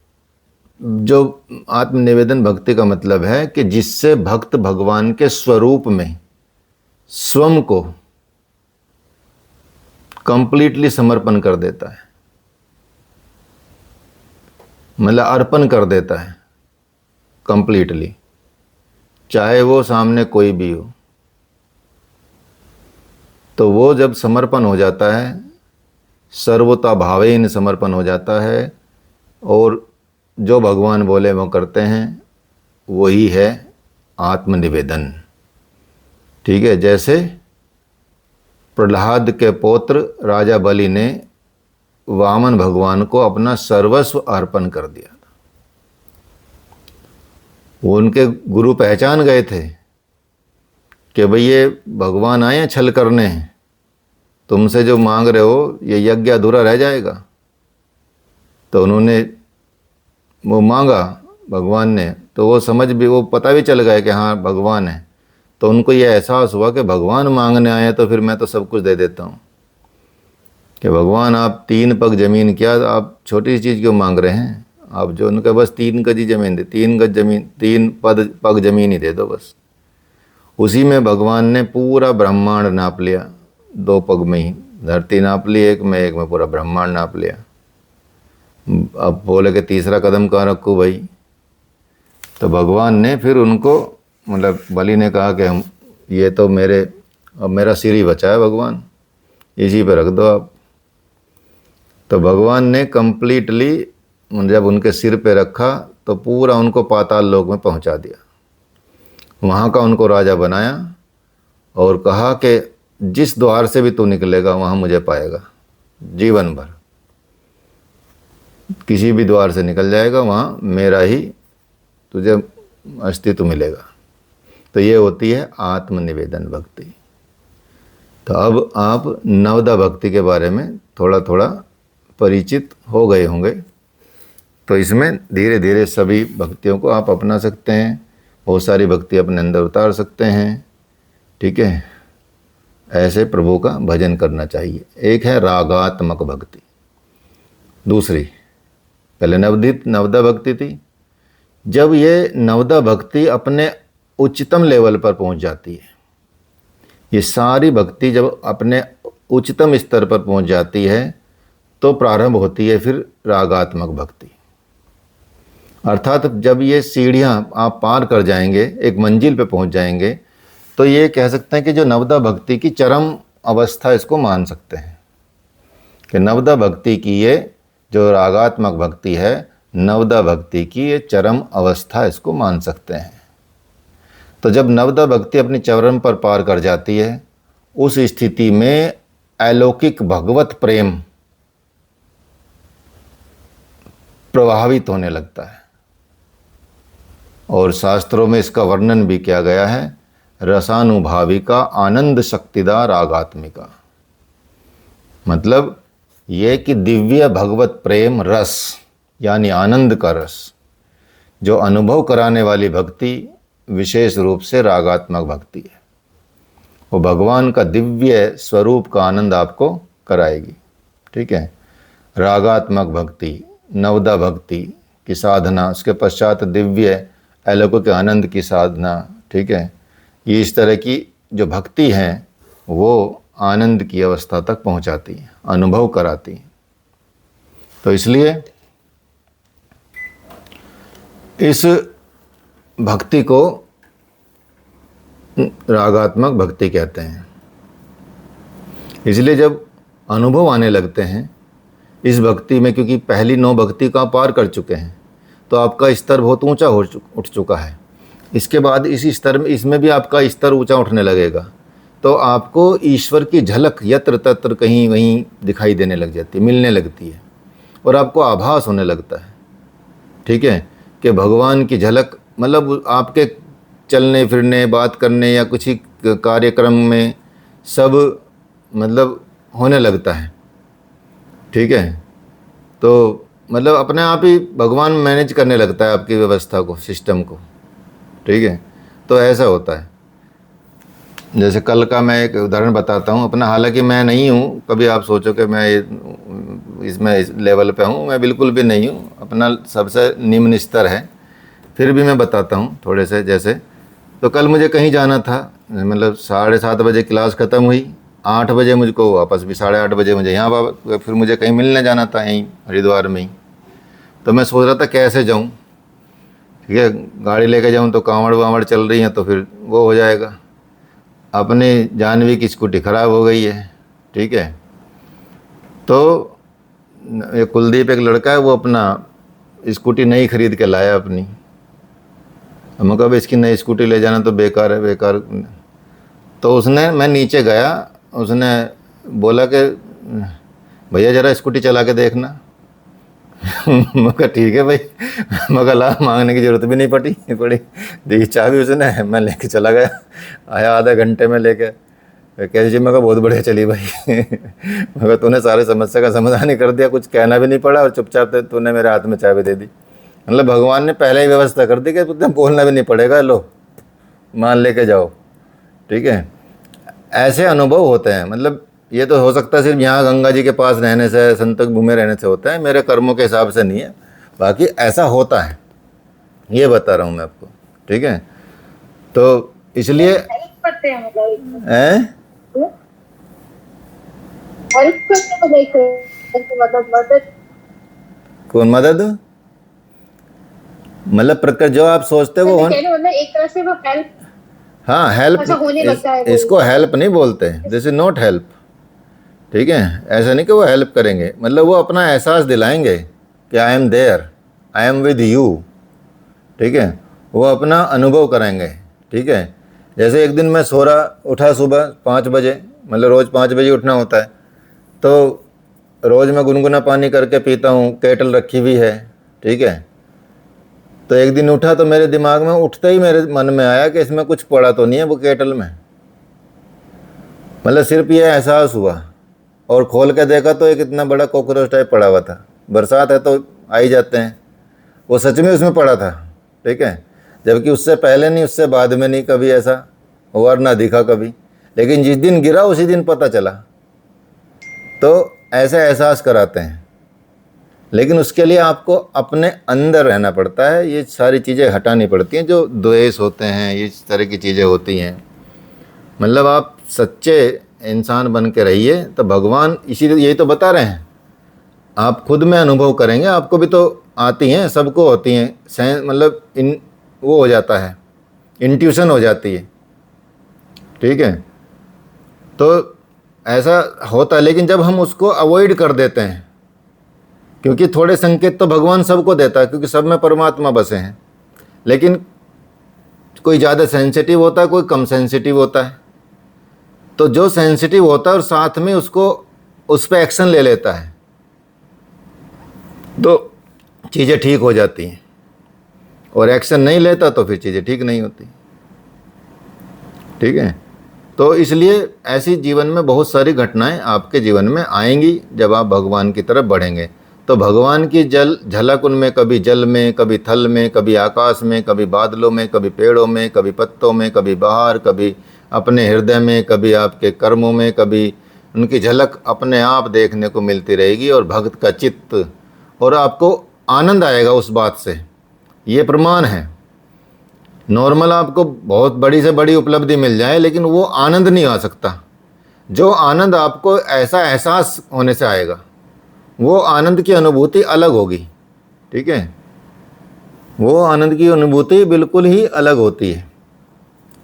A: जो आत्मनिवेदन भक्ति का मतलब है कि जिससे भक्त भगवान के स्वरूप में स्वयं को कंप्लीटली समर्पण कर देता है, मतलब अर्पण कर देता है कंप्लीटली, चाहे वो सामने कोई भी हो। तो वो जब समर्पण हो जाता है, सर्वता भावेन समर्पण हो जाता है, और जो भगवान बोले वो करते हैं, वही है आत्मनिवेदन। ठीक है, जैसे प्रहलाद के पौत्र राजा बलि ने वामन भगवान को अपना सर्वस्व अर्पण कर दिया था। वो उनके गुरु पहचान गए थे कि भाई ये भगवान आए हैं छल करने, तुमसे जो मांग रहे हो ये यज्ञ अधूरा रह जाएगा। तो उन्होंने वो मांगा भगवान ने, तो वो समझ भी, वो पता भी चल गया कि हाँ भगवान है। तो उनको ये एहसास हुआ कि भगवान मांगने आए हैं तो फिर मैं तो सब कुछ दे देता हूँ, कि भगवान आप 3 पग जमीन, क्या आप छोटी सी चीज़ क्यों मांग रहे हैं? आप जो उनके बस 3 गज ही जमीन दे, 3 गज जमीन, 3 पग जमीन ही दे दो बस। उसी में भगवान ने पूरा ब्रह्मांड नाप लिया, 2 पग में ही धरती नाप ली, एक में पूरा ब्रह्मांड नाप लिया। अब बोले कि तीसरा कदम कहाँ रखूँ भाई? तो भगवान ने फिर उनको, मतलब बलि ने कहा कि हम, ये तो अब मेरा सिर ही बचा है भगवान, इसी पे रख दो आप। तो भगवान ने कंप्लीटली जब उनके सिर पे रखा तो पूरा उनको पाताल लोक में पहुंचा दिया, वहाँ का उनको राजा बनाया और कहा कि जिस द्वार से भी तू निकलेगा वहाँ मुझे पाएगा जीवन भर, किसी भी द्वार से निकल जाएगा वहाँ मेरा ही तुझे अस्तित्व मिलेगा। तो ये होती है आत्मनिवेदन भक्ति। तो अब आप नवदा भक्ति के बारे में थोड़ा थोड़ा परिचित हो गए होंगे। तो इसमें धीरे धीरे सभी भक्तियों को आप अपना सकते हैं, बहुत सारी भक्ति अपने अंदर उतार सकते हैं। ठीक है, ऐसे प्रभु का भजन करना चाहिए। एक है रागात्मक भक्ति, दूसरी, पहले नवदा भक्ति थी। जब ये नवदा भक्ति अपने उच्चतम लेवल पर पहुंच जाती है, ये सारी भक्ति जब अपने उच्चतम स्तर पर पहुंच जाती है तो प्रारंभ होती है फिर रागात्मक भक्ति। अर्थात जब ये सीढ़ियां आप पार कर जाएंगे, एक मंजिल पे पहुंच जाएंगे, तो ये कह सकते हैं कि जो नवदा भक्ति की चरम अवस्था, इसको मान सकते हैं कि नवदा भक्ति की ये जो रागात्मक भक्ति है, नवदा भक्ति की ये चरम अवस्था, इसको मान सकते हैं। तो जब नवदा भक्ति अपनी चरम पर पार कर जाती है, उस स्थिति में अलौकिक भगवत प्रेम प्रभावित होने लगता है। और शास्त्रों में इसका वर्णन भी किया गया है, रसानुभाविका आनंद शक्तिदा रागात्मिका। मतलब ये कि दिव्य भगवत प्रेम रस, यानी आनंद का रस, जो अनुभव कराने वाली भक्ति विशेष रूप से रागात्मक भक्ति है। वो भगवान का दिव्य स्वरूप का आनंद आपको कराएगी। ठीक है, रागात्मक भक्ति, नवदा भक्ति की साधना, उसके पश्चात दिव्य अलौकिक आनंद की साधना। ठीक है, ये इस तरह की जो भक्ति हैं वो आनंद की अवस्था तक पहुंचाती है, अनुभव कराती है। तो इसलिए इस भक्ति को रागात्मक भक्ति कहते हैं। इसलिए जब अनुभव आने लगते हैं इस भक्ति में, क्योंकि पहली 9 भक्ति को आप पार कर चुके हैं, तो आपका स्तर बहुत ऊंचा उठ चुका है। इसके बाद इस स्तर में, इसमें भी आपका स्तर ऊंचा उठने लगेगा, तो आपको ईश्वर की झलक यत्र तत्र कहीं वहीं दिखाई देने लग जाती है, मिलने लगती है, और आपको आभास होने लगता है, ठीक है, कि भगवान की झलक, मतलब आपके चलने फिरने, बात करने या कुछ ही कार्यक्रम में सब मतलब होने लगता है, ठीक है। तो मतलब अपने आप ही भगवान मैनेज करने लगता है आपकी व्यवस्था को, सिस्टम को, ठीक है। तो ऐसा होता है। जैसे कल का मैं एक उदाहरण बताता हूँ अपना, हालांकि मैं नहीं हूँ, कभी आप सोचो कि मैं इसमें इस लेवल पे हूँ, मैं बिल्कुल भी नहीं हूँ, अपना सबसे निम्न स्तर है, फिर भी मैं बताता हूँ थोड़े से। जैसे तो कल मुझे कहीं जाना था, मतलब 7:30 बजे क्लास ख़त्म हुई, 8 बजे मुझको वापस भी 8:30 बजे मुझे यहाँ फिर मुझे कहीं मिलने जाना था यहीं हरिद्वार में ही। तो मैं सोच रहा था कैसे जाऊँ, ठीक है, गाड़ी लेके जाऊँ तो कांवड़ वावड़ चल रही हैं तो फिर वो हो जाएगा। अपनी जानवी की स्कूटी ख़राब हो गई है, ठीक है। तो ये कुलदीप एक लड़का है, वो अपना स्कूटी नई खरीद के लाया अपनी। हम कहा इसकी नई स्कूटी ले जाना तो बेकार है, बेकार। तो उसने, मैं नीचे गया, उसने बोला कि भैया ज़रा स्कूटी चला के देखना। मैं कहा ठीक है भाई, मगर ला मांगने की ज़रूरत भी नहीं पड़ी, दी चाबी उसने, मैं लेके चला गया, आया आधे घंटे में लेके। कैसे जी? मैं कहा बहुत बढ़िया चली भाई। मगर तूने सारे समस्या का समाधान ही कर दिया, कुछ कहना भी नहीं पड़ा, और चुपचाप तूने मेरे हाथ में चाबी दे दी। मतलब भगवान ने पहले ही व्यवस्था कर दी कि तुझे बोलना भी नहीं पड़ेगा, लो मान लेके जाओ, ठीक है। ऐसे अनुभव होते हैं। मतलब ये तो हो सकता है सिर्फ यहाँ गंगा जी के पास रहने से, संतक भूमि रहने से होता है, मेरे कर्मों के हिसाब से नहीं है, बाकी ऐसा होता है, ये बता रहा हूँ मैं आपको, ठीक है। तो इसलिए कौन मदद, मतलब प्रकृति जो आप सोचते हो वो
B: एक तरह से वो हेल्प,
A: हाँ हेल्प, इसको हेल्प नहीं बोलते, दिस इज नॉट हेल्प, ठीक है। ऐसा नहीं कि वो हेल्प करेंगे, मतलब वो अपना एहसास दिलाएंगे कि I am there, I am with you, ठीक है। वो अपना अनुभव करेंगे, ठीक है। जैसे एक दिन मैं उठा सुबह 5 बजे, मतलब रोज़ 5 बजे उठना होता है, तो रोज़ मैं गुनगुना पानी करके पीता हूँ, केटल रखी हुई है, ठीक है। तो एक दिन उठा तो मेरे दिमाग में उठते ही मेरे मन में आया कि इसमें कुछ पड़ा तो नहीं है वो केटल में, मतलब सिर्फ ये एहसास हुआ, और खोल के देखा तो एक इतना बड़ा कॉकरोच टाइप पड़ा हुआ था। बरसात है तो आ ही जाते हैं, वो सच में उसमें पड़ा था, ठीक है। जबकि उससे पहले नहीं, उससे बाद में नहीं कभी ऐसा हुआ, ना दिखा कभी, लेकिन जिस दिन गिरा उसी दिन पता चला। तो ऐसे एहसास कराते हैं, लेकिन उसके लिए आपको अपने अंदर रहना पड़ता है, ये सारी चीज़ें हटानी पड़ती हैं, जो द्वेष होते हैं, ये इस तरह की चीज़ें होती हैं। मतलब आप सच्चे इंसान बन के रहिए, तो भगवान इसीलिए यही तो बता रहे हैं, आप खुद में अनुभव करेंगे, आपको भी तो आती हैं, सबको होती हैं, मतलब वो हो जाता है, इंट्यूशन हो जाती है, ठीक है। तो ऐसा होता है, लेकिन जब हम उसको अवॉइड कर देते हैं, क्योंकि थोड़े संकेत तो भगवान सबको देता है, क्योंकि सब में परमात्मा बसे हैं, लेकिन कोई ज़्यादा सेंसिटिव होता है, कोई कम सेंसिटिव होता है। तो जो सेंसिटिव होता है और साथ में उसको उस पर एक्शन ले लेता है, तो चीज़ें ठीक हो जाती हैं, और एक्शन नहीं लेता तो फिर चीज़ें ठीक नहीं होती, ठीक है। तो इसलिए ऐसी जीवन में बहुत सारी घटनाएं आपके जीवन में आएंगी जब आप भगवान की तरफ बढ़ेंगे। तो भगवान की झलक उनमें, कभी जल में, कभी थल में, कभी आकाश में, कभी बादलों में, कभी पेड़ों में, कभी पत्तों में, कभी बाहर, कभी अपने हृदय में, कभी आपके कर्मों में, कभी उनकी झलक अपने आप देखने को मिलती रहेगी। और भक्त का चित्त, और आपको आनंद आएगा उस बात से, ये प्रमाण है। नॉर्मल आपको बहुत बड़ी से बड़ी उपलब्धि मिल जाए, लेकिन वो आनंद नहीं आ सकता। जो आनंद आपको ऐसा एहसास होने से आएगा, वो आनंद की अनुभूति अलग होगी, ठीक है। वो आनंद की अनुभूति बिल्कुल ही अलग होती है।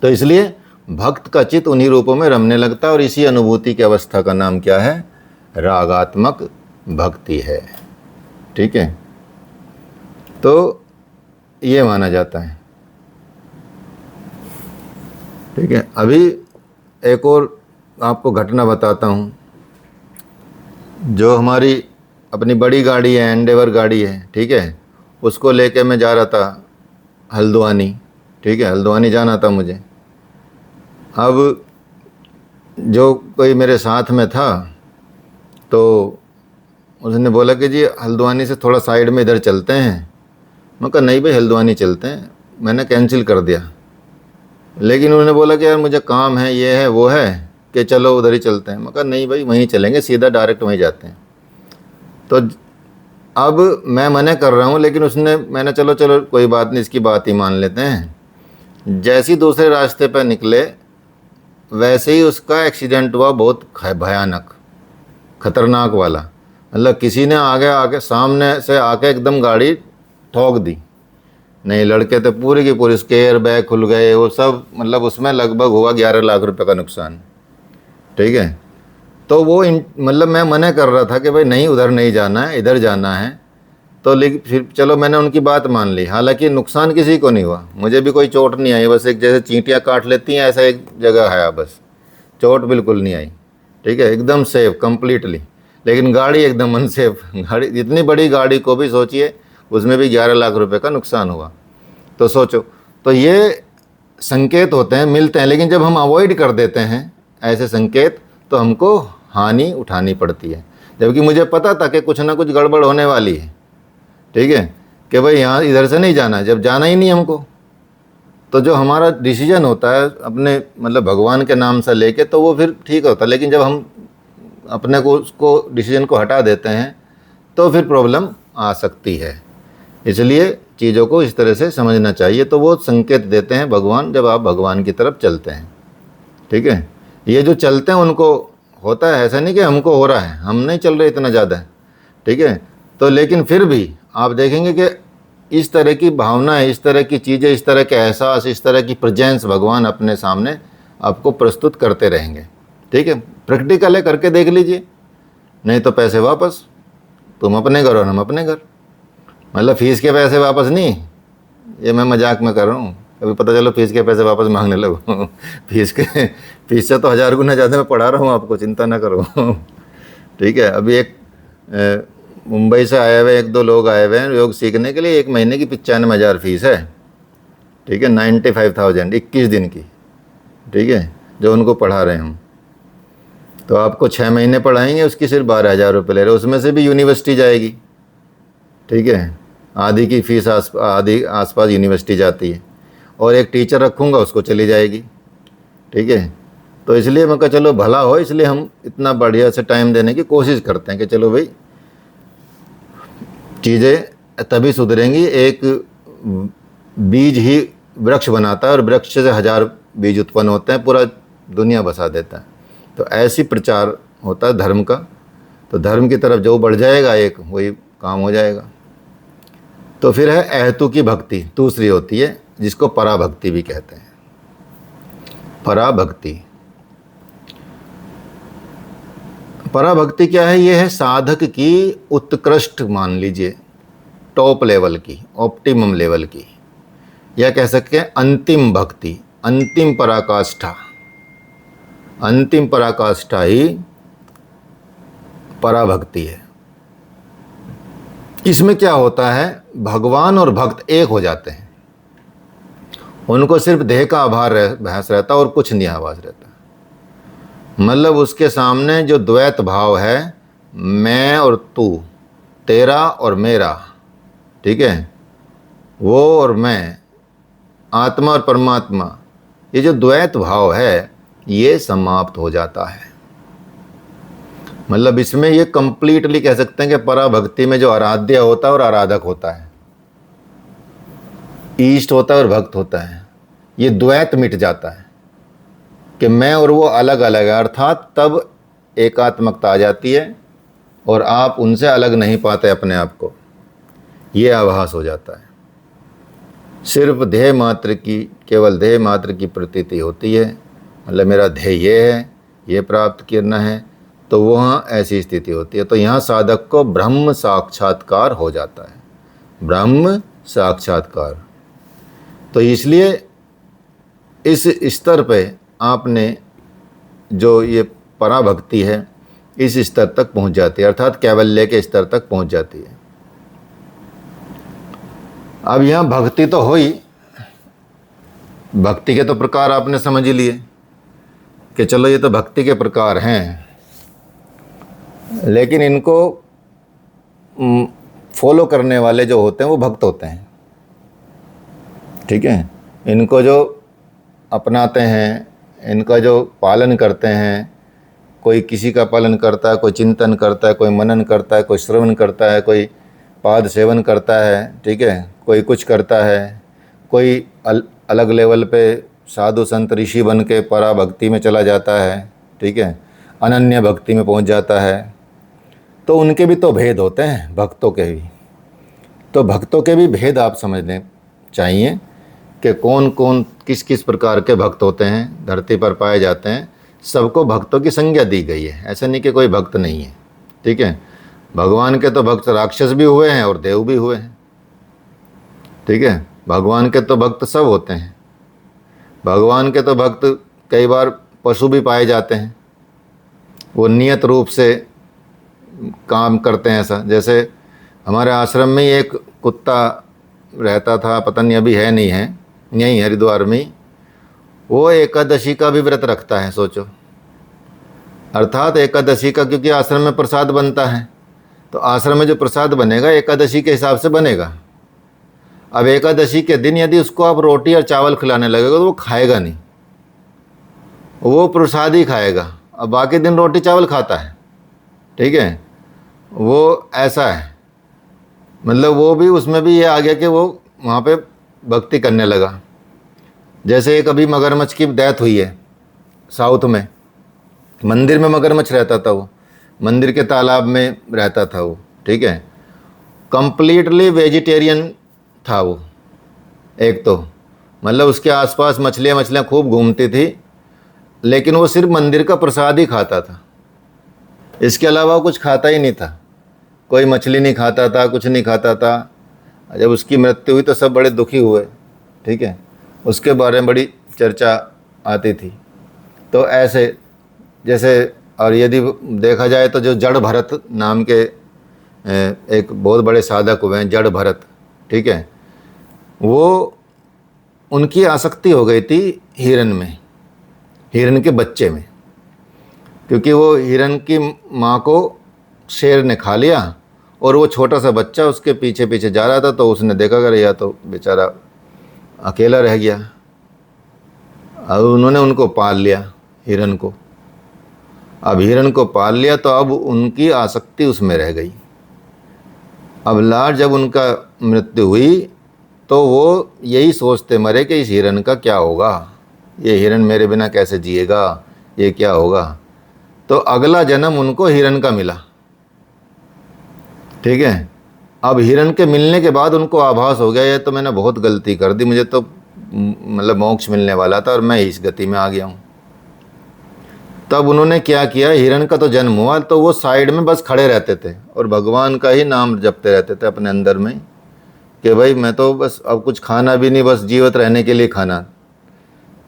A: तो इसलिए भक्त का चित्त उन्हीं रूपों में रमने लगता है और इसी अनुभूति की अवस्था का नाम क्या है? रागात्मक भक्ति है। ठीक है, तो ये माना जाता है। ठीक है, अभी एक और आपको घटना बताता हूँ। जो हमारी अपनी बड़ी गाड़ी है, एंडेवर गाड़ी है, ठीक है, उसको लेके मैं जा रहा था हल्द्वानी। ठीक है, हल्द्वानी जाना था मुझे। अब जो कोई मेरे साथ में था तो उसने बोला कि जी हल्द्वानी से थोड़ा साइड में इधर चलते हैं। मैं कहा नहीं भाई, हल्द्वानी चलते हैं। मैंने कैंसिल कर दिया, लेकिन उन्होंने बोला कि यार मुझे काम है, ये है वो है, कि चलो उधर ही चलते हैं। मैं कहा नहीं भाई, वहीं चलेंगे, सीधा डायरेक्ट वहीं जाते हैं। तो अब मैं मना कर रहा हूँ, लेकिन मैंने चलो चलो कोई बात नहीं, इसकी बात ही मान लेते हैं। जैसे ही दूसरे रास्ते पर निकले वैसे ही उसका एक्सीडेंट हुआ, बहुत भयानक खतरनाक वाला। मतलब किसी ने आगे सामने से आके एकदम गाड़ी ठोक दी। नहीं, लड़के तो पूरी की पूरी, उसके एयर बैग खुल गए, वो सब, मतलब उसमें लगभग हुआ 11 लाख रुपए का नुकसान। ठीक है, तो वो मतलब मैं मना कर रहा था कि भाई नहीं, उधर नहीं जाना है, इधर जाना है। तो लेकिन फिर चलो मैंने उनकी बात मान ली। हालांकि नुकसान किसी को नहीं हुआ, मुझे भी कोई चोट नहीं आई, बस एक जैसे चींटियाँ काट लेती हैं ऐसा एक जगह है, बस चोट बिल्कुल नहीं आई। ठीक है, एकदम सेफ कंप्लीटली। लेकिन गाड़ी एकदम अनसेफ। गाड़ी, इतनी बड़ी गाड़ी को भी सोचिए, उसमें भी 11 लाख रुपए का नुकसान हुआ। तो सोचो, तो ये संकेत होते हैं, मिलते हैं, लेकिन जब हम अवॉइड कर देते हैं ऐसे संकेत तो हमको हानि उठानी पड़ती है। जबकि मुझे पता था कि कुछ ना कुछ गड़बड़ होने वाली है। ठीक है, कि भाई यहाँ इधर से नहीं जाना, जब जाना ही नहीं हमको, तो जो हमारा डिसीजन होता है अपने मतलब भगवान के नाम से लेके, तो वो फिर ठीक होता है। लेकिन जब हम अपने को उसको डिसीजन को हटा देते हैं तो फिर प्रॉब्लम आ सकती है। इसलिए चीज़ों को इस तरह से समझना चाहिए। तो वो संकेत देते हैं भगवान, जब आप भगवान की तरफ चलते हैं। ठीक है, ये जो चलते हैं उनको होता है, ऐसा नहीं कि हमको हो रहा है, हम नहीं चल रहे इतना ज़्यादा। ठीक है, तो लेकिन फिर भी आप देखेंगे कि इस तरह की भावनाएं, इस तरह की चीज़ें, इस तरह के एहसास, इस तरह की प्रेजेंस भगवान अपने सामने आपको प्रस्तुत करते रहेंगे। ठीक है, प्रैक्टिकल है, करके देख लीजिए। नहीं तो पैसे वापस, तुम अपने घर और हम अपने घर। मतलब फीस के पैसे वापस नहीं, ये मैं मजाक में कर रहा हूँ। अभी पता चलो फीस के पैसे वापस मांगने लगो। फीस से तो 1000 गुना ज़्यादा मैं पढ़ा रहा हूँ आपको, चिंता ना करो। ठीक है, अभी एक मुंबई से आए हुए 1-2 लोग आए हुए हैं योग सीखने के लिए। 1 महीने की 95,000 फीस है। ठीक है, 95,000 21 दिन की। ठीक है, जो उनको पढ़ा रहे हम। तो आपको 6 महीने पढ़ाएंगे, उसकी सिर्फ 12,000 रुपये ले रहे, उसमें से भी यूनिवर्सिटी जाएगी। ठीक है, आधी की फीस आधी आसपास यूनिवर्सिटी जाती है, और एक टीचर रखूँगा उसको चली जाएगी। ठीक है, तो इसलिए मैं कहा चलो भला हो, इसलिए हम इतना बढ़िया से टाइम देने की कोशिश करते हैं कि चलो भाई चीज़ें तभी सुधरेंगी। एक बीज ही वृक्ष बनाता है, और वृक्ष से 1000 बीज उत्पन्न होते हैं, पूरा दुनिया बसा देता है। तो ऐसी प्रचार होता है धर्म का। तो धर्म की तरफ जो बढ़ जाएगा एक, वही काम हो जाएगा। तो फिर है अहेतु की भक्ति, दूसरी होती है, जिसको पराभक्ति भी कहते हैं। पराभक्ति, पराभक्ति क्या है? ये है साधक की उत्कृष्ट, मान लीजिए टॉप लेवल की, ऑप्टिमम लेवल की, या कह सकते हैं अंतिम भक्ति, अंतिम पराकाष्ठा। अंतिम पराकाष्ठा ही पराभक्ति है। इसमें क्या होता है, भगवान और भक्त एक हो जाते हैं। उनको सिर्फ देह का आभास रहता और कुछ नहीं आभास रहता। मतलब उसके सामने जो द्वैत भाव है, मैं और तू, तेरा और मेरा, ठीक है, वो और मैं, आत्मा और परमात्मा, ये जो द्वैत भाव है ये समाप्त हो जाता है। मतलब इसमें ये कंप्लीटली कह सकते हैं कि पराभक्ति में जो आराध्य होता है और आराधक होता है, ईष्ट होता है और भक्त होता है, ये द्वैत मिट जाता है कि मैं और वो अलग अलग है। अर्थात तब एकात्मकता आ जाती है और आप उनसे अलग नहीं पाते अपने आप को, ये आभास हो जाता है। सिर्फ ध्येय मात्र की, केवल ध्येय मात्र की प्रतीति होती है, मतलब मेरा ध्येय ये है, ये प्राप्त करना है, तो वहाँ ऐसी स्थिति होती है। तो यहाँ साधक को ब्रह्म साक्षात्कार हो जाता है, ब्रह्म साक्षात्कार। तो इसलिए इस स्तर पे आपने जो ये पराभक्ति है, इस स्तर तक पहुंच जाती है, अर्थात कैवल्य के स्तर तक पहुंच जाती है। अब यहाँ भक्ति तो हुई, भक्ति के तो प्रकार आपने समझ ही लिए कि चलो ये तो भक्ति के प्रकार हैं, लेकिन इनको फॉलो करने वाले जो होते हैं वो भक्त होते हैं, ठीक है। इनको जो अपनाते हैं, इनका जो पालन करते हैं, कोई किसी का पालन करता है, कोई चिंतन करता है, कोई मनन करता है, कोई श्रवण करता है, कोई पाद सेवन करता है, ठीक है, कोई कुछ करता है, कोई अलग लेवल पे साधु संत ऋषि बन के पराभक्ति में चला जाता है, ठीक है, अनन्य भक्ति में पहुंच जाता है। तो उनके भी तो भेद होते हैं, भक्तों के भी। तो भक्तों के भी भेद आप समझने चाहिए कि कौन कौन किस किस प्रकार के भक्त होते हैं, धरती पर पाए जाते हैं। सबको भक्तों की संज्ञा दी गई है, ऐसा नहीं कि कोई भक्त नहीं है, ठीक है। भगवान के तो भक्त राक्षस भी हुए हैं और देव भी हुए हैं, ठीक है। भगवान के तो भक्त सब होते हैं। भगवान के तो भक्त कई बार पशु भी पाए जाते हैं, वो नियत रूप से काम करते हैं। ऐसा जैसे हमारे आश्रम में ही एक कुत्ता रहता था, पता नहीं अभी है नहीं है, यहीं हरिद्वार में। वो एकादशी का भी व्रत रखता है, सोचो। अर्थात एकादशी का, क्योंकि आश्रम में प्रसाद बनता है, तो आश्रम में जो प्रसाद बनेगा एकादशी के हिसाब से बनेगा। अब एकादशी के दिन यदि उसको आप रोटी और चावल खिलाने लगेगा तो वो खाएगा नहीं, वो प्रसाद ही खाएगा। अब बाकी दिन रोटी चावल खाता है, ठीक है। वो ऐसा है, मतलब वो भी, उसमें भी ये आ गया कि वो वहाँ पे भक्ति करने लगा। जैसे एक अभी मगरमच्छ की डेथ हुई है साउथ में, मंदिर में मगरमच्छ रहता था, वो मंदिर के तालाब में रहता था वो, ठीक है। कंप्लीटली वेजिटेरियन था वो। एक तो मतलब उसके आसपास मछलियाँ खूब घूमती थी, लेकिन वो सिर्फ मंदिर का प्रसाद ही खाता था, इसके अलावा कुछ खाता ही नहीं था। कोई मछली नहीं खाता था, कुछ नहीं खाता था। जब उसकी मृत्यु हुई तो सब बड़े दुखी हुए, ठीक है, उसके बारे में बड़ी चर्चा आती थी। तो ऐसे जैसे, और यदि देखा जाए तो जो जड़ भरत नाम के एक बहुत बड़े साधक हुए हैं, जड़ भरत, ठीक है, वो उनकी आसक्ति हो गई थी हिरन में, हिरन के बच्चे में, क्योंकि वो हिरन की माँ को शेर ने खा लिया और वो छोटा सा बच्चा उसके पीछे पीछे जा रहा था। तो उसने देखा कर या तो बेचारा अकेला रह गया। अब उन्होंने उनको पाल लिया, हिरन को। अब हिरन को पाल लिया तो अब उनकी आसक्ति उसमें रह गई। अब लास्ट जब उनका मृत्यु हुई तो वो यही सोचते मरे कि इस हिरन का क्या होगा, ये हिरन मेरे बिना कैसे जिएगा, ये क्या होगा। तो अगला जन्म उनको हिरन का मिला, ठीक है। अब हिरन के मिलने के बाद उनको आभास हो गया ये तो मैंने बहुत गलती कर दी, मुझे तो मतलब मोक्ष मिलने वाला था और मैं इस गति में आ गया हूँ। तब उन्होंने क्या किया, हिरन का तो जन्म हुआ तो वो साइड में बस खड़े रहते थे और भगवान का ही नाम जपते रहते थे अपने अंदर में कि भाई मैं तो बस अब कुछ खाना भी नहीं, बस जीवित रहने के लिए खाना।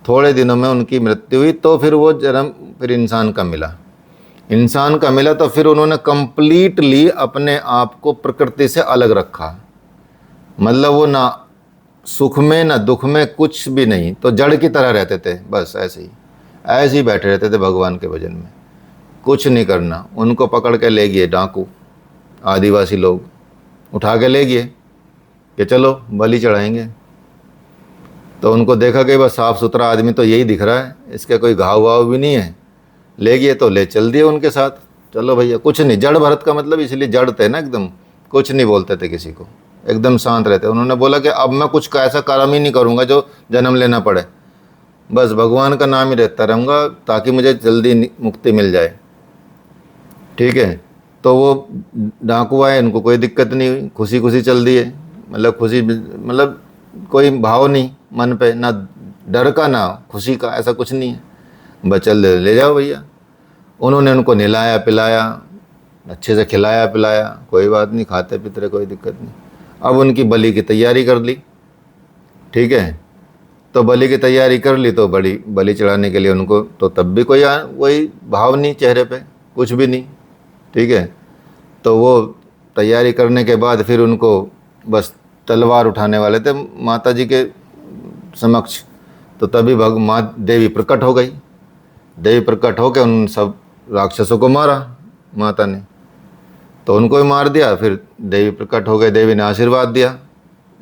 A: थोड़े दिनों में उनकी मृत्यु हुई तो फिर वो जन्म फिर इंसान का मिला। इंसान का मिला तो फिर उन्होंने कंप्लीटली अपने आप को प्रकृति से अलग रखा, मतलब वो ना सुख में ना दुख में, कुछ भी नहीं, तो जड़ की तरह रहते थे, बस ऐसे ही बैठे रहते थे भगवान के भजन में, कुछ नहीं करना। उनको पकड़ के ले गए डाकू, आदिवासी लोग उठा के ले गए कि चलो बलि चढ़ाएंगे। तो उनको देखा कि बस साफ़ सुथरा आदमी तो यही दिख रहा है, इसके कोई घाव वाव भी नहीं है। ले गए तो ले चल दिए उनके साथ, चलो भैया कुछ नहीं। जड़ भरत का मतलब इसलिए जड़ थे ना, एकदम कुछ नहीं बोलते थे किसी को, एकदम शांत रहते। उन्होंने बोला कि अब मैं कुछ ऐसा कर्म ही नहीं करूँगा जो जन्म लेना पड़े, बस भगवान का नाम ही रहता रहूँगा ताकि मुझे जल्दी मुक्ति मिल जाए, ठीक है। तो वो डाकू आए, इनको कोई दिक्कत नहीं हुई, खुशी खुशी चल दिए, मतलब खुशी, मतलब कोई भाव नहीं मन पे, ना डर का ना खुशी का, ऐसा कुछ नहीं है। बस चल ले जाओ भैया। उन्होंने उनको नहलाया पिलाया, अच्छे से खिलाया पिलाया, कोई बात नहीं, खाते पीते रहे, कोई दिक्कत नहीं। अब उनकी बलि की तैयारी कर ली, ठीक है। तो बलि की तैयारी कर ली तो बड़ी बलि चढ़ाने के लिए उनको तो तब भी कोई भाव नहीं चेहरे पे, कुछ भी नहीं, ठीक है। तो वो तैयारी करने के बाद फिर उनको बस तलवार उठाने वाले थे माता जी के समक्ष, तो तभी माँ देवी प्रकट हो गई। देवी प्रकट होकर उन सब राक्षसों को मारा माता ने, तो उनको भी मार दिया। फिर देवी प्रकट हो गए, देवी ने आशीर्वाद दिया,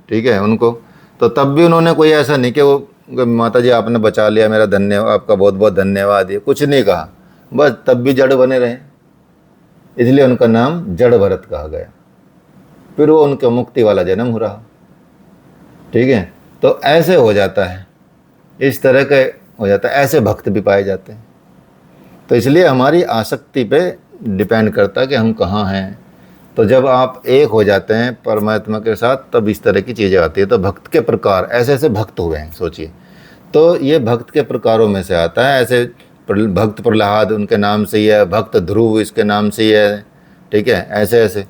A: ठीक है उनको। तो तब भी उन्होंने कोई ऐसा नहीं कि वो माता जी आपने बचा लिया, मेरा धन्यवाद, आपका बहुत बहुत धन्यवाद, ये कुछ नहीं कहा, बस तब भी जड़ बने रहे, इसलिए उनका नाम जड़ भरत कहा गया। फिर वो उनका मुक्ति वाला जन्म हो रहा, ठीक है। तो ऐसे हो जाता है, इस तरह के हो जाता है, ऐसे भक्त भी पाए जाते हैं। तो इसलिए हमारी आसक्ति पे डिपेंड करता है कि हम कहाँ हैं। तो जब आप एक हो जाते हैं परमात्मा के साथ, तब इस तरह की चीज़ें आती है। तो भक्त के प्रकार, ऐसे ऐसे भक्त हुए हैं, सोचिए। तो ये भक्त के प्रकारों में से आता है। ऐसे भक्त प्रहलाद उनके नाम से ही है, भक्त ध्रुव इसके नाम से ही है, ठीक है, ऐसे ऐसे।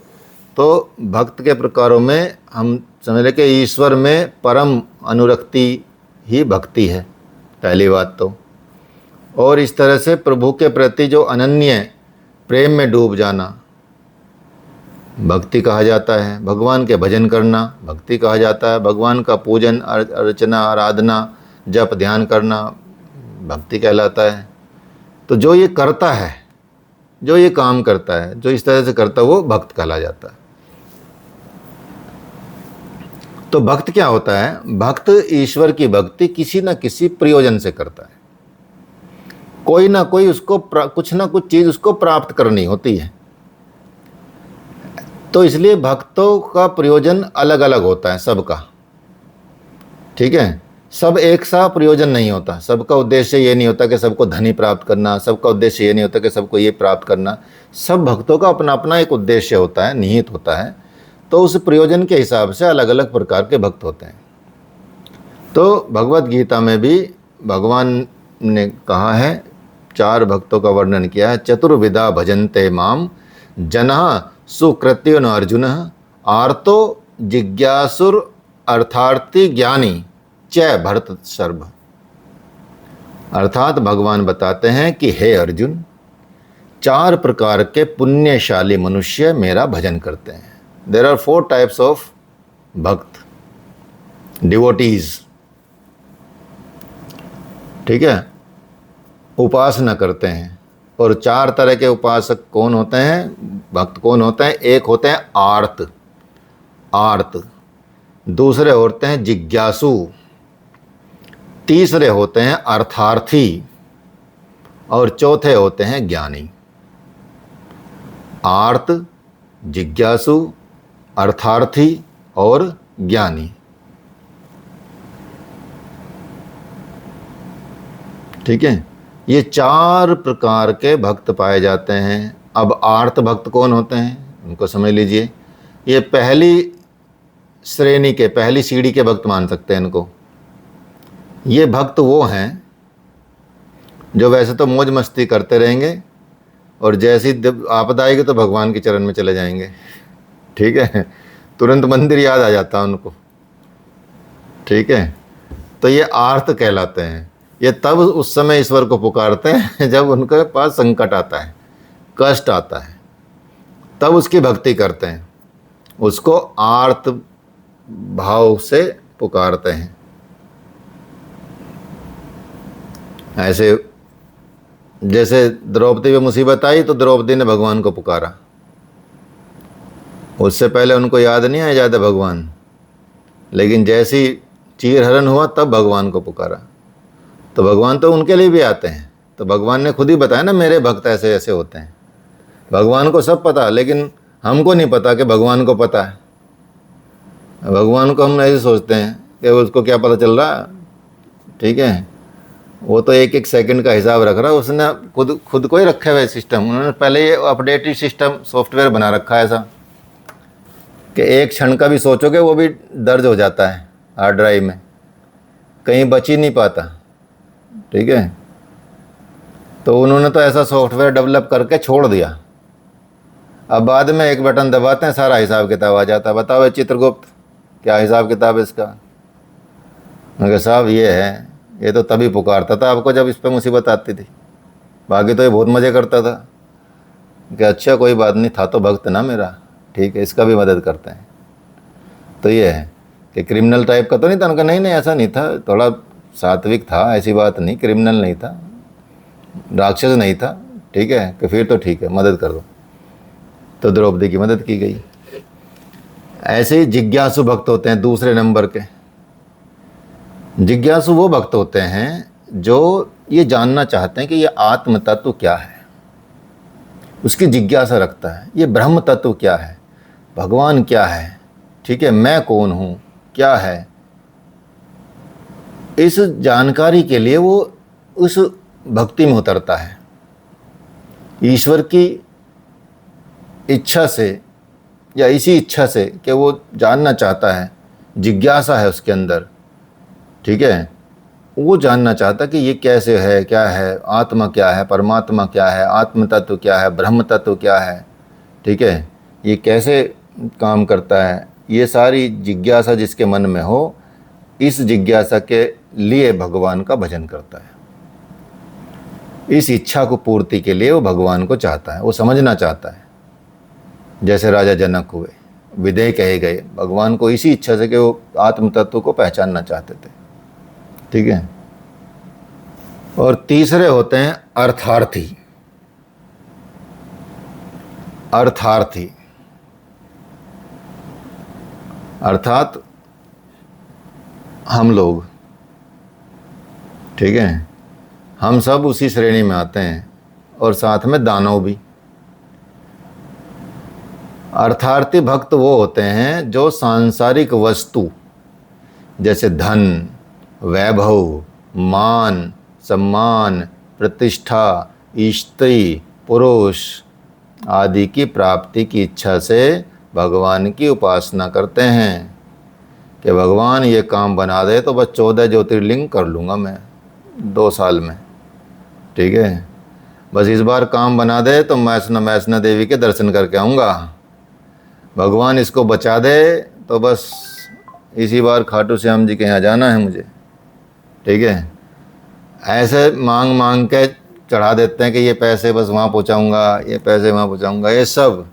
A: तो भक्त के प्रकारों में हम समझ लें कि ईश्वर में परम अनुरक्ति ही भक्ति है, पहली बात तो। और इस तरह से प्रभु के प्रति जो अनन्य प्रेम में डूब जाना भक्ति कहा जाता है। भगवान के भजन करना भक्ति कहा जाता है। भगवान का पूजन अर्चना आराधना जप ध्यान करना भक्ति कहलाता है। तो जो ये करता है, जो ये काम करता है, जो इस तरह से करता है, वो भक्त कहला जाता है। तो भक्त क्या होता है? भक्त ईश्वर की भक्ति किसी न किसी प्रयोजन से करता है। कोई ना कोई उसको कुछ ना कुछ चीज़ उसको प्राप्त करनी होती है। तो इसलिए भक्तों का प्रयोजन अलग अलग होता है सबका, ठीक है। सब एक सा प्रयोजन नहीं होता। सबका उद्देश्य ये नहीं होता कि सबको धनी प्राप्त करना, सबका उद्देश्य ये नहीं होता कि सबको ये प्राप्त करना। सब भक्तों का अपना अपना एक उद्देश्य होता है, निहित होता है। तो उस प्रयोजन के हिसाब से अलग अलग प्रकार के भक्त होते हैं। तो भगवत गीता में भी भगवान ने कहा है, 4 भक्तों का वर्णन किया है। चतुर्विधा भजन्ते माम जनः सुकृत्यो न अर्जुन आर्तो जिज्ञासुर अर्थार्थी ज्ञानी च भरत सर्व। अर्थात भगवान बताते हैं कि हे अर्जुन, 4 प्रकार के पुण्यशाली मनुष्य मेरा भजन करते हैं। देयर आर 4 टाइप्स ऑफ भक्त, डिवोटीज, ठीक है, उपासना करते हैं। और 4 तरह के उपासक कौन होते हैं, भक्त कौन होते हैं? एक होते हैं आर्त, दूसरे होते हैं जिज्ञासु, तीसरे होते हैं अर्थार्थी, और चौथे होते हैं ज्ञानी। आर्त, जिज्ञासु, अर्थार्थी और ज्ञानी, ठीक है। ये 4 प्रकार के भक्त पाए जाते हैं। अब आर्त भक्त कौन होते हैं उनको समझ लीजिए। ये पहली श्रेणी के, पहली सीढ़ी के भक्त मान सकते हैं इनको। ये भक्त वो हैं जो वैसे तो मौज मस्ती करते रहेंगे और जैसी आपदा आएगी तो भगवान के चरण में चले जाएंगे, ठीक है, तुरंत मंदिर याद आ जाता है उनको, ठीक है। तो ये आर्त कहलाते हैं। ये तब उस समय ईश्वर को पुकारते हैं जब उनके पास संकट आता है, कष्ट आता है, तब उसकी भक्ति करते हैं, उसको आर्त भाव से पुकारते हैं। ऐसे जैसे द्रौपदी पे मुसीबत आई तो द्रौपदी ने भगवान को पुकारा, उससे पहले उनको याद नहीं आया ज़्यादा भगवान, लेकिन जैसी चीरहरण हुआ तब भगवान को पुकारा। तो भगवान तो उनके लिए भी आते हैं। तो भगवान ने खुद ही बताया ना, मेरे भक्त ऐसे ऐसे होते हैं। भगवान को सब पता, लेकिन हमको नहीं पता कि भगवान को पता है। भगवान को हम ऐसे सोचते हैं कि उसको क्या पता चल रहा, ठीक है, वो तो एक एक सेकंड का हिसाब रख रहा है। उसने खुद को ही रखा हुआ है सिस्टम। उन्होंने पहले ये अपडेटेड सिस्टम सॉफ्टवेयर बना रखा है ऐसा कि एक क्षण का भी सोचोगे वो भी दर्ज हो जाता है, हार्ड ड्राइव में, कहीं बच ही नहीं पाता। ठीक है, तो उन्होंने तो ऐसा सॉफ्टवेयर डेवलप करके छोड़ दिया। अब बाद में एक बटन दबाते हैं, सारा हिसाब किताब आ जाता है। बताओ ये चित्रगुप्त क्या हिसाब किताब है इसका? मैं कहा साहब ये है, ये तो तभी पुकारता था आपको जब इस पर मुसीबत आती थी, बाकी तो ये बहुत मज़े करता था कि अच्छा कोई बात नहीं, था तो भक्त ना मेरा, ठीक है इसका भी मदद करते हैं। तो ये है कि क्रिमिनल टाइप का तो नहीं था। उनका नहीं ऐसा नहीं था, थोड़ा सात्विक था, ऐसी बात नहीं, क्रिमिनल नहीं था, राक्षस नहीं था। ठीक है, कि फिर तो ठीक है मदद कर दो। तो द्रौपदी की मदद की गई। ऐसे ही जिज्ञासु भक्त होते हैं दूसरे नंबर के। जिज्ञासु वो भक्त होते हैं जो ये जानना चाहते हैं कि ये आत्म तत्व क्या है, उसकी जिज्ञासा रखता है। ये ब्रह्म तत्व क्या है, भगवान क्या है, ठीक है, मैं कौन हूँ, क्या है। इस जानकारी के लिए वो उस भक्ति में उतरता है। ईश्वर की इच्छा से या इसी इच्छा से कि वो जानना चाहता है, जिज्ञासा है उसके अंदर। ठीक है, वो जानना चाहता कि ये कैसे है, क्या है, आत्मा क्या है, परमात्मा क्या है, आत्म तत्व क्या है, ब्रह्म तत्व क्या है। ठीक है, ये कैसे काम करता है, ये सारी जिज्ञासा जिसके मन में हो, इस जिज्ञासा के लिए भगवान का भजन करता है। इस इच्छा को पूर्ति के लिए वो भगवान को चाहता है, वो समझना चाहता है। जैसे राजा जनक हुए, विदेह कहे गए भगवान को इसी इच्छा से कि वो आत्म तत्व को पहचानना चाहते थे। ठीक है, और तीसरे होते हैं अर्थार्थी। अर्थार्थी अर्थात हम लोग, ठीक है, हम सब उसी श्रेणी में आते हैं, और साथ में दानव भी। अर्थार्थी भक्त वो होते हैं जो सांसारिक वस्तु जैसे धन, वैभव, मान, सम्मान, प्रतिष्ठा, स्त्री, पुरुष आदि की प्राप्ति की इच्छा से भगवान की उपासना करते हैं कि भगवान ये काम बना दे तो बस 14 ज्योतिर्लिंग कर लूँगा मैं 2 साल में। ठीक है, बस इस बार काम बना दे तो मैसना देवी के दर्शन करके आऊँगा। भगवान इसको बचा दे तो बस इसी बार खाटू श्याम जी के यहाँ जाना है मुझे। ठीक है, ऐसे मांग मांग के चढ़ा देते हैं कि ये पैसे बस वहाँ पहुँचाऊँगा, ये पैसे वहाँ पहुँचाऊँगा, ये सब।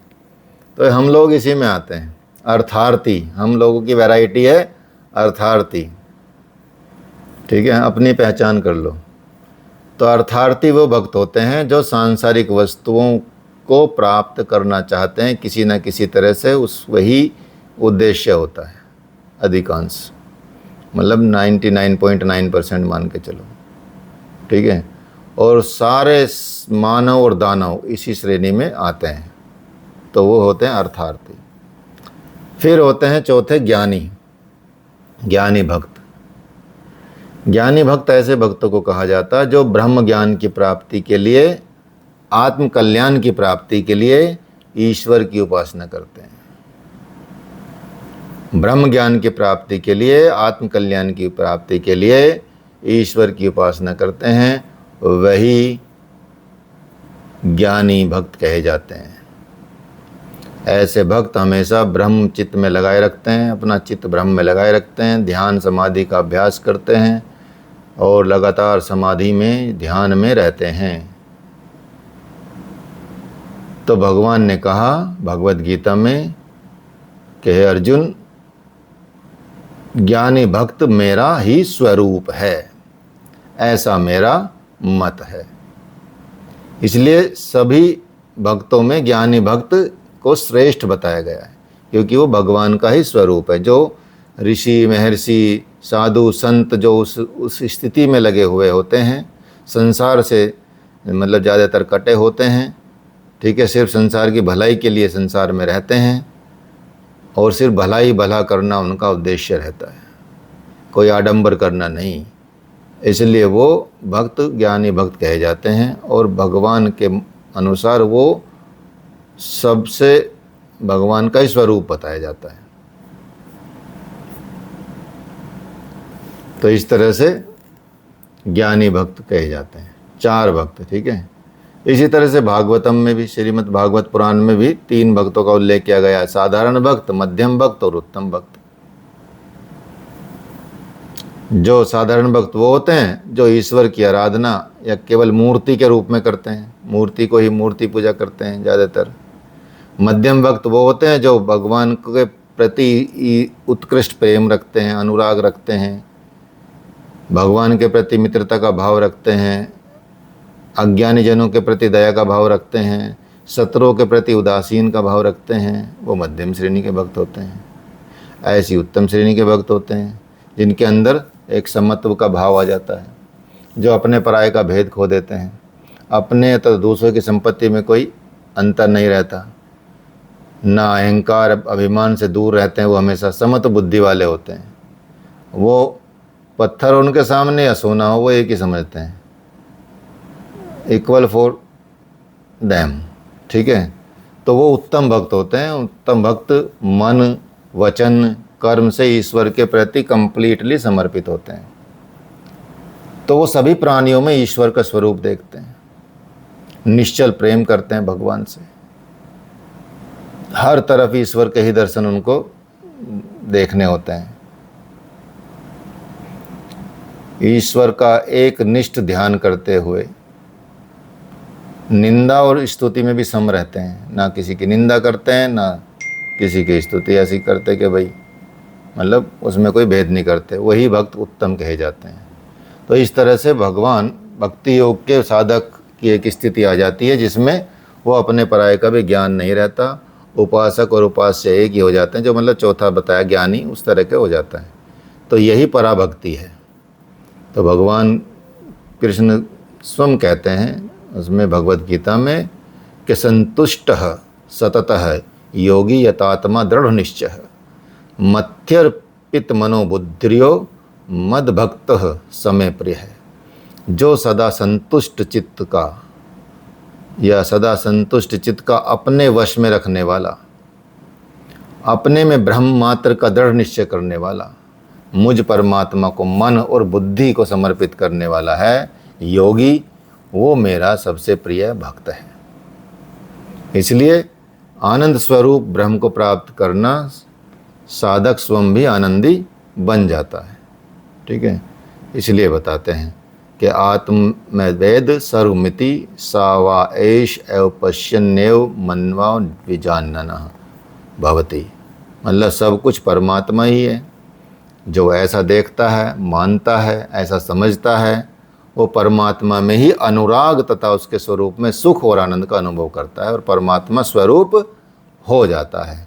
A: तो हम लोग इसी में आते हैं, अर्थार्थी। हम लोगों की वैरायटी है अर्थार्थी। ठीक है, अपनी पहचान कर लो। तो अर्थार्थी वो भक्त होते हैं जो सांसारिक वस्तुओं को प्राप्त करना चाहते हैं किसी न किसी तरह से, उस वही उद्देश्य होता है अधिकांश, मतलब 99.9% मान के चलो। ठीक है, और सारे मानव और दानव इसी श्रेणी में आते हैं, तो वो होते हैं अर्थार्थी। फिर होते हैं चौथे ज्ञानी, ज्ञानी भक्त। ज्ञानी भक्त ऐसे भक्तों को कहा जाता है जो ब्रह्म ज्ञान की प्राप्ति के लिए, आत्म कल्याण की प्राप्ति के लिए ईश्वर की उपासना करते हैं। ब्रह्म ज्ञान की प्राप्ति के लिए, आत्म कल्याण की प्राप्ति के लिए ईश्वर की उपासना करते हैं, वही ज्ञानी भक्त कहे जाते हैं। ऐसे भक्त हमेशा ब्रह्म चित्त में लगाए रखते हैं, अपना चित्त ब्रह्म में लगाए रखते हैं, ध्यान समाधि का अभ्यास करते हैं और लगातार समाधि में, ध्यान में रहते हैं। तो भगवान ने कहा भगवत गीता में कि हे अर्जुन, ज्ञानी भक्त मेरा ही स्वरूप है, ऐसा मेरा मत है। इसलिए सभी भक्तों में ज्ञानी भक्त को श्रेष्ठ बताया गया है, क्योंकि वो भगवान का ही स्वरूप है। जो ऋषि, महर्षि, साधु, संत जो उस स्थिति में लगे हुए होते हैं, संसार से मतलब ज़्यादातर कटे होते हैं। ठीक है, सिर्फ संसार की भलाई के लिए संसार में रहते हैं, और सिर्फ भला करना उनका उद्देश्य रहता है, कोई आडंबर करना नहीं। इसलिए वो भक्त ज्ञानी भक्त कहे जाते हैं, और भगवान के अनुसार वो सबसे भगवान का ही स्वरूप बताया जाता है। तो इस तरह से ज्ञानी भक्त कहे जाते हैं, 4 भक्त। ठीक है। इसी तरह से भागवतम में भी, श्रीमद् भागवत पुराण में भी 3 भक्तों का उल्लेख किया गया है, साधारण भक्त, मध्यम भक्त और उत्तम भक्त। जो साधारण भक्त वो होते हैं जो ईश्वर की आराधना या केवल मूर्ति के रूप में करते हैं, मूर्ति को ही मूर्ति पूजा करते हैं ज़्यादातर। मध्यम भक्त वो होते हैं जो भगवान के प्रति उत्कृष्ट प्रेम रखते हैं, अनुराग रखते हैं, भगवान के प्रति मित्रता का भाव रखते हैं, अज्ञानी जनों के प्रति दया का भाव रखते हैं, शत्रुओं के प्रति उदासीन का भाव रखते हैं, वो मध्यम श्रेणी के भक्त होते हैं। ऐसी उत्तम श्रेणी के भक्त होते हैं जिनके अंदर एक समत्व का भाव आ जाता है, जो अपने पराये का भेद खो देते हैं, अपने तो दूसरों की संपत्ति में कोई अंतर नहीं रहता, ना अहंकार अभिमान से दूर रहते हैं, वो हमेशा समत्व बुद्धि वाले होते हैं। वो पत्थर उनके सामने या सोना हो वो एक ही समझते हैं, इक्वल फॉर दैम। ठीक है। तो वो उत्तम भक्त होते हैं। उत्तम भक्त मन, वचन, कर्म से ईश्वर के प्रति कंप्लीटली समर्पित होते हैं। तो वो सभी प्राणियों में ईश्वर का स्वरूप देखते हैं, निश्चल प्रेम करते हैं भगवान से, हर तरफ ईश्वर के ही दर्शन उनको देखने होते हैं। ईश्वर का एक निष्ठ ध्यान करते हुए निंदा और स्तुति में भी सम रहते हैं, ना किसी की निंदा करते हैं ना किसी की स्तुति ऐसी करते कि भाई मतलब उसमें कोई भेद नहीं करते। वही भक्त उत्तम कहे जाते हैं। तो इस तरह से भगवान भक्ति योग के साधक की एक स्थिति आ जाती है जिसमें वो अपने पराये का भी ज्ञान नहीं रहता, उपासक और उपास्य एक ही हो जाते हैं, जो मतलब चौथा बताया ज्ञानी उस तरह के हो जाता है। तो यही पराभक्ति है। तो भगवान कृष्ण स्वयं कहते हैं उसमें भगवद गीता में कि संतुष्टः सततः योगी यतात्मा दृढ़ निश्चय मत्यर्पित मनोबुद्धियो मद भक्त समय प्रिय है। जो सदा संतुष्ट चित्त का या सदा संतुष्ट चित्त का अपने वश में रखने वाला, अपने में ब्रह्म मात्र का दृढ़ निश्चय करने वाला, मुझ परमात्मा को मन और बुद्धि को समर्पित करने वाला है योगी, वो मेरा सबसे प्रिय भक्त है। इसलिए आनंद स्वरूप ब्रह्म को प्राप्त करना साधक स्वयं भी आनंदी बन जाता है। ठीक है। इसलिए बताते हैं कि आत्म में वेद सर्वमिति सावा एष एव पश्यन्नेव मनवा विजानना भवति। मतलब सब कुछ परमात्मा ही है। जो ऐसा देखता है, मानता है, ऐसा समझता है, वो परमात्मा में ही अनुराग तथा उसके स्वरूप में सुख और आनंद का अनुभव करता है और परमात्मा स्वरूप हो जाता है।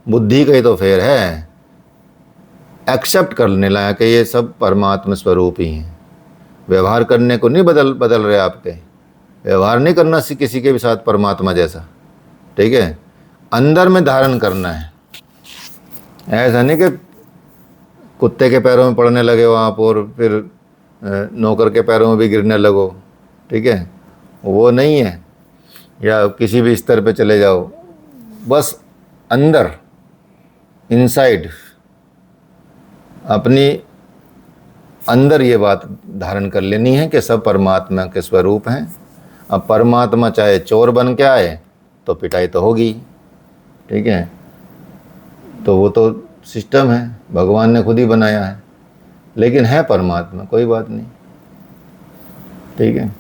A: बुद्धि का ही तो फेर है, एक्सेप्ट करने लायक कि ये सब परमात्मा स्वरूप ही हैं। व्यवहार करने को नहीं बदल रहे आपके, व्यवहार नहीं करना किसी के भी साथ परमात्मा जैसा। ठीक है। अंदर में धारण करना है। ऐसा नहीं कि कुत्ते के पैरों में पड़ने लगे हो आप और फिर नौकर के पैरों में भी गिरने लगो। ठीक है। वो नहीं है। या किसी भी स्तर पे चले जाओ, बस अंदर इनसाइड अपनी अंदर ये बात धारण कर लेनी है कि सब परमात्मा के स्वरूप हैं। अब परमात्मा चाहे चोर बन के आए तो पिटाई तो होगी। ठीक है। तो वो तो सिस्टम है, भगवान ने खुद ही बनाया है, लेकिन है परमात्मा, कोई बात नहीं। ठीक है।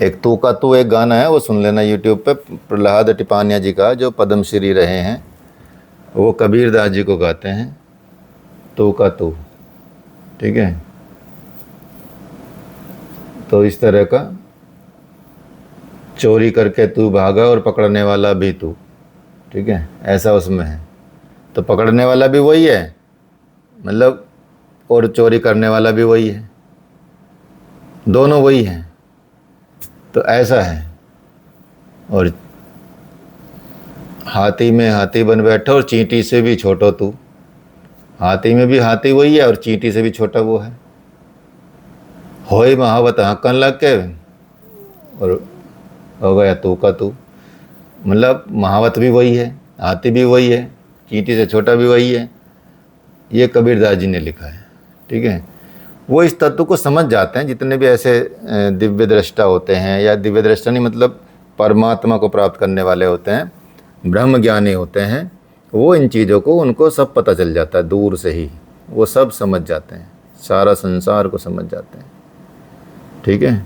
A: एक तू का तू एक गाना है, वो सुन लेना यूट्यूब पे, प्रहलाद टिपानिया जी का, जो पद्मश्री रहे हैं, वो कबीर दास जी को गाते हैं, तू का तू। ठीक है। तो इस तरह का चोरी करके तू भागा और पकड़ने वाला भी तू। ठीक है। ऐसा उसमें है। तो पकड़ने वाला भी वही है, मतलब, और चोरी करने वाला भी वही है, दोनों वही हैं। तो ऐसा है। और हाथी में हाथी बन बैठो और चींटी से भी छोटो तू। हाथी में भी हाथी वही है और चींटी से भी छोटा वो है। होए महावत हक्कन लग के और हो गया तू का तू। मतलब महावत भी वही है, हाथी भी वही है, चींटी से छोटा भी वही है। ये कबीरदास जी ने लिखा है। ठीक है, वो इस तत्व को समझ जाते हैं। जितने भी ऐसे दिव्य दृष्टा होते हैं, या दिव्य दृष्टा नहीं मतलब परमात्मा को प्राप्त करने वाले होते हैं, ब्रह्म ज्ञानी होते हैं, वो इन चीज़ों को उनको सब पता चल जाता है। दूर से ही वो सब समझ जाते हैं, सारा संसार को समझ जाते हैं। ठीक है,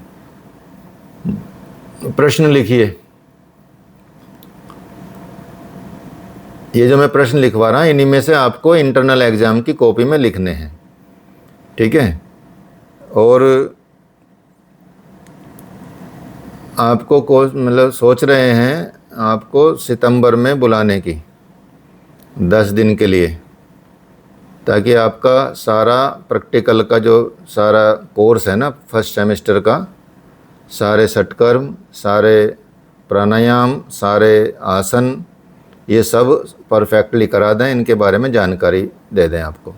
A: प्रश्न लिखिए। ये जो मैं प्रश्न लिखवा रहा हूँ, इन्हीं में से आपको इंटरनल एग्जाम की कॉपी में लिखने हैं। ठीक है, और आपको मतलब सोच रहे हैं आपको सितंबर में बुलाने की 10 दिन के लिए, ताकि आपका सारा प्रैक्टिकल का जो सारा कोर्स है ना फर्स्ट सेमेस्टर का, सारे षटकर्म, सारे प्राणायाम, सारे आसन, ये सब परफेक्टली करा दें, इनके बारे में जानकारी दे दें आपको।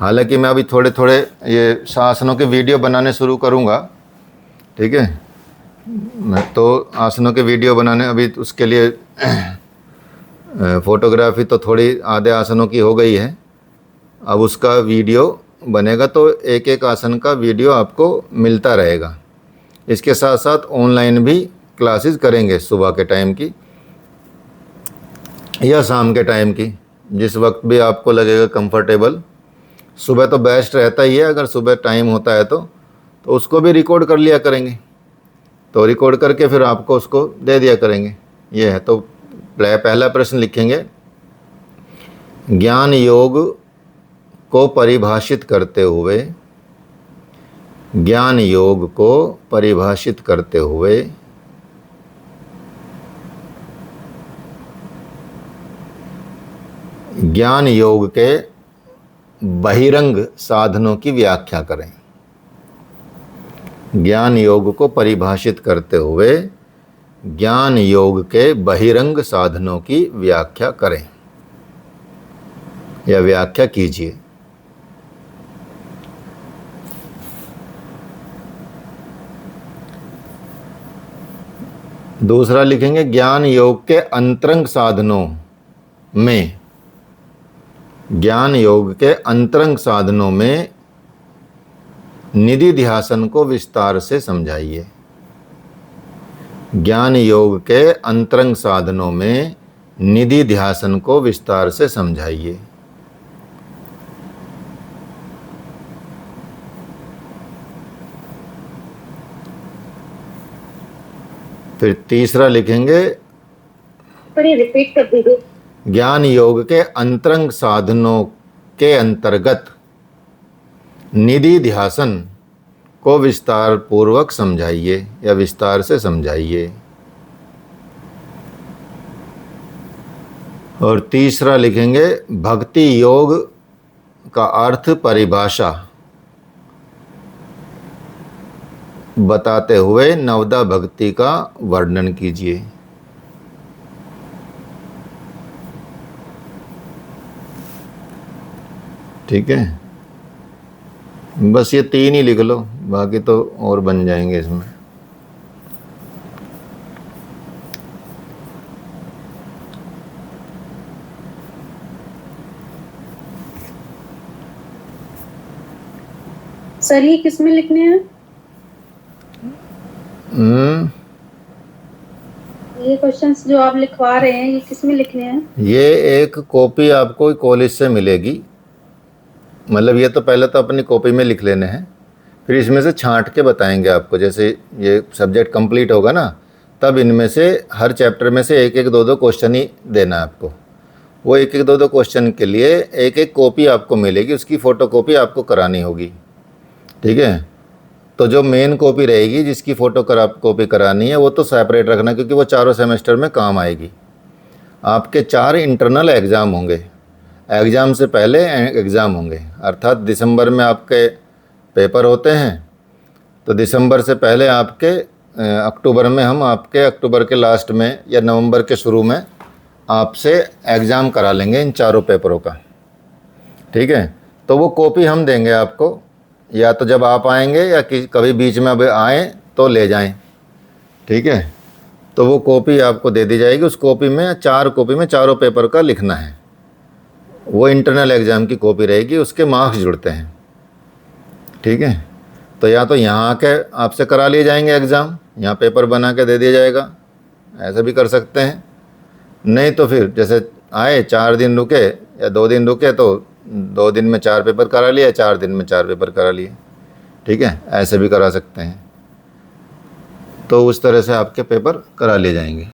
A: हालांकि मैं अभी थोड़े थोड़े ये आसनों के वीडियो बनाने शुरू करूँगा। ठीक है, मैं तो आसनों के वीडियो बनाने अभी उसके लिए फ़ोटोग्राफी तो थोड़ी आधे आसनों की हो गई है, अब उसका वीडियो बनेगा, तो एक एक आसन का वीडियो आपको मिलता रहेगा। इसके साथ साथ ऑनलाइन भी क्लासेस करेंगे, सुबह के टाइम की या शाम के टाइम की, जिस वक्त भी आपको लगेगा कंफर्टेबल। सुबह तो बेस्ट रहता ही है, अगर सुबह टाइम होता है तो उसको भी रिकॉर्ड कर लिया करेंगे, तो रिकॉर्ड करके फिर आपको उसको दे दिया करेंगे। ये है। तो पहला प्रश्न लिखेंगे, ज्ञान योग को परिभाषित करते हुए, ज्ञान योग को परिभाषित करते हुए ज्ञान योग के बहिरंग साधनों की व्याख्या करें। ज्ञान योग को परिभाषित करते हुए ज्ञान योग के बहिरंग साधनों की व्याख्या करें या व्याख्या कीजिए। दूसरा लिखेंगे, ज्ञान योग के अंतरंग साधनों में, ज्ञान योग के अंतरंग साधनों में निधि ध्यासन को विस्तार से समझाइए। ज्ञान योग के अंतरंग साधनों में निधि ध्यासन को विस्तार से समझाइए। फिर तीसरा लिखेंगे,
B: रिपीट कर दीजिए।
A: ज्ञान योग के अंतरंग साधनों के अंतर्गत निधि ध्यासन को विस्तार पूर्वक समझाइए या विस्तार से समझाइए। और तीसरा लिखेंगे, भक्ति योग का अर्थ परिभाषा बताते हुए नवदा भक्ति का वर्णन कीजिए। ठीक है, बस ये 3 ही लिख लो, बाकी तो और बन जाएंगे इसमें।
B: सर ये किस में लिखने हैं? ये क्वेश्चंस जो आप लिखवा रहे हैं ये किस में लिखने हैं?
A: ये एक कॉपी आपको कॉलेज से मिलेगी, मतलब ये तो पहले तो अपनी कॉपी में लिख लेने हैं, फिर इसमें से छांट के बताएंगे आपको। जैसे ये सब्जेक्ट कंप्लीट होगा ना, तब इनमें से हर चैप्टर में से एक एक दो दो क्वेश्चन ही देना है आपको। वो एक एक दो दो क्वेश्चन के लिए एक एक कॉपी आपको मिलेगी, उसकी फ़ोटो कॉपी आपको करानी होगी। ठीक है, तो जो मेन कॉपी रहेगी जिसकी फ़ोटो कॉपी करानी है वो तो सेपरेट रखना, क्योंकि वो चारों सेमेस्टर में काम आएगी। आपके 4 इंटरनल एग्ज़ाम होंगे, एग्ज़ाम से पहले एग्ज़ाम होंगे, अर्थात दिसंबर में आपके पेपर होते हैं, तो दिसंबर से पहले आपके अक्टूबर में हम आपके अक्टूबर के लास्ट में या नवंबर के शुरू में आपसे एग्ज़ाम करा लेंगे इन चारों पेपरों का। ठीक है, तो वो कॉपी हम देंगे आपको, या तो जब आप आएंगे या कभी बीच में अब आएँ तो ले जाएं। ठीक है, तो वो कॉपी आपको दे दी जाएगी। उस कॉपी में 4 कॉपी में चारों पेपर का लिखना है, वो इंटरनल एग्ज़ाम की कॉपी रहेगी, उसके मार्क्स जुड़ते हैं। ठीक है। तो या तो यहाँ आके आपसे करा लिए जाएंगे एग्ज़ाम, यहाँ पेपर बना के दे दिया जाएगा, ऐसा भी कर सकते हैं। नहीं तो फिर जैसे आए 4 दिन रुके या 2 दिन रुके तो 2 दिन में 4 पेपर करा लिए, 4 दिन में 4 पेपर करा लिए, ठीक है, ऐसे भी करा सकते हैं। तो उस तरह से आपके पेपर करा लिए जाएंगे।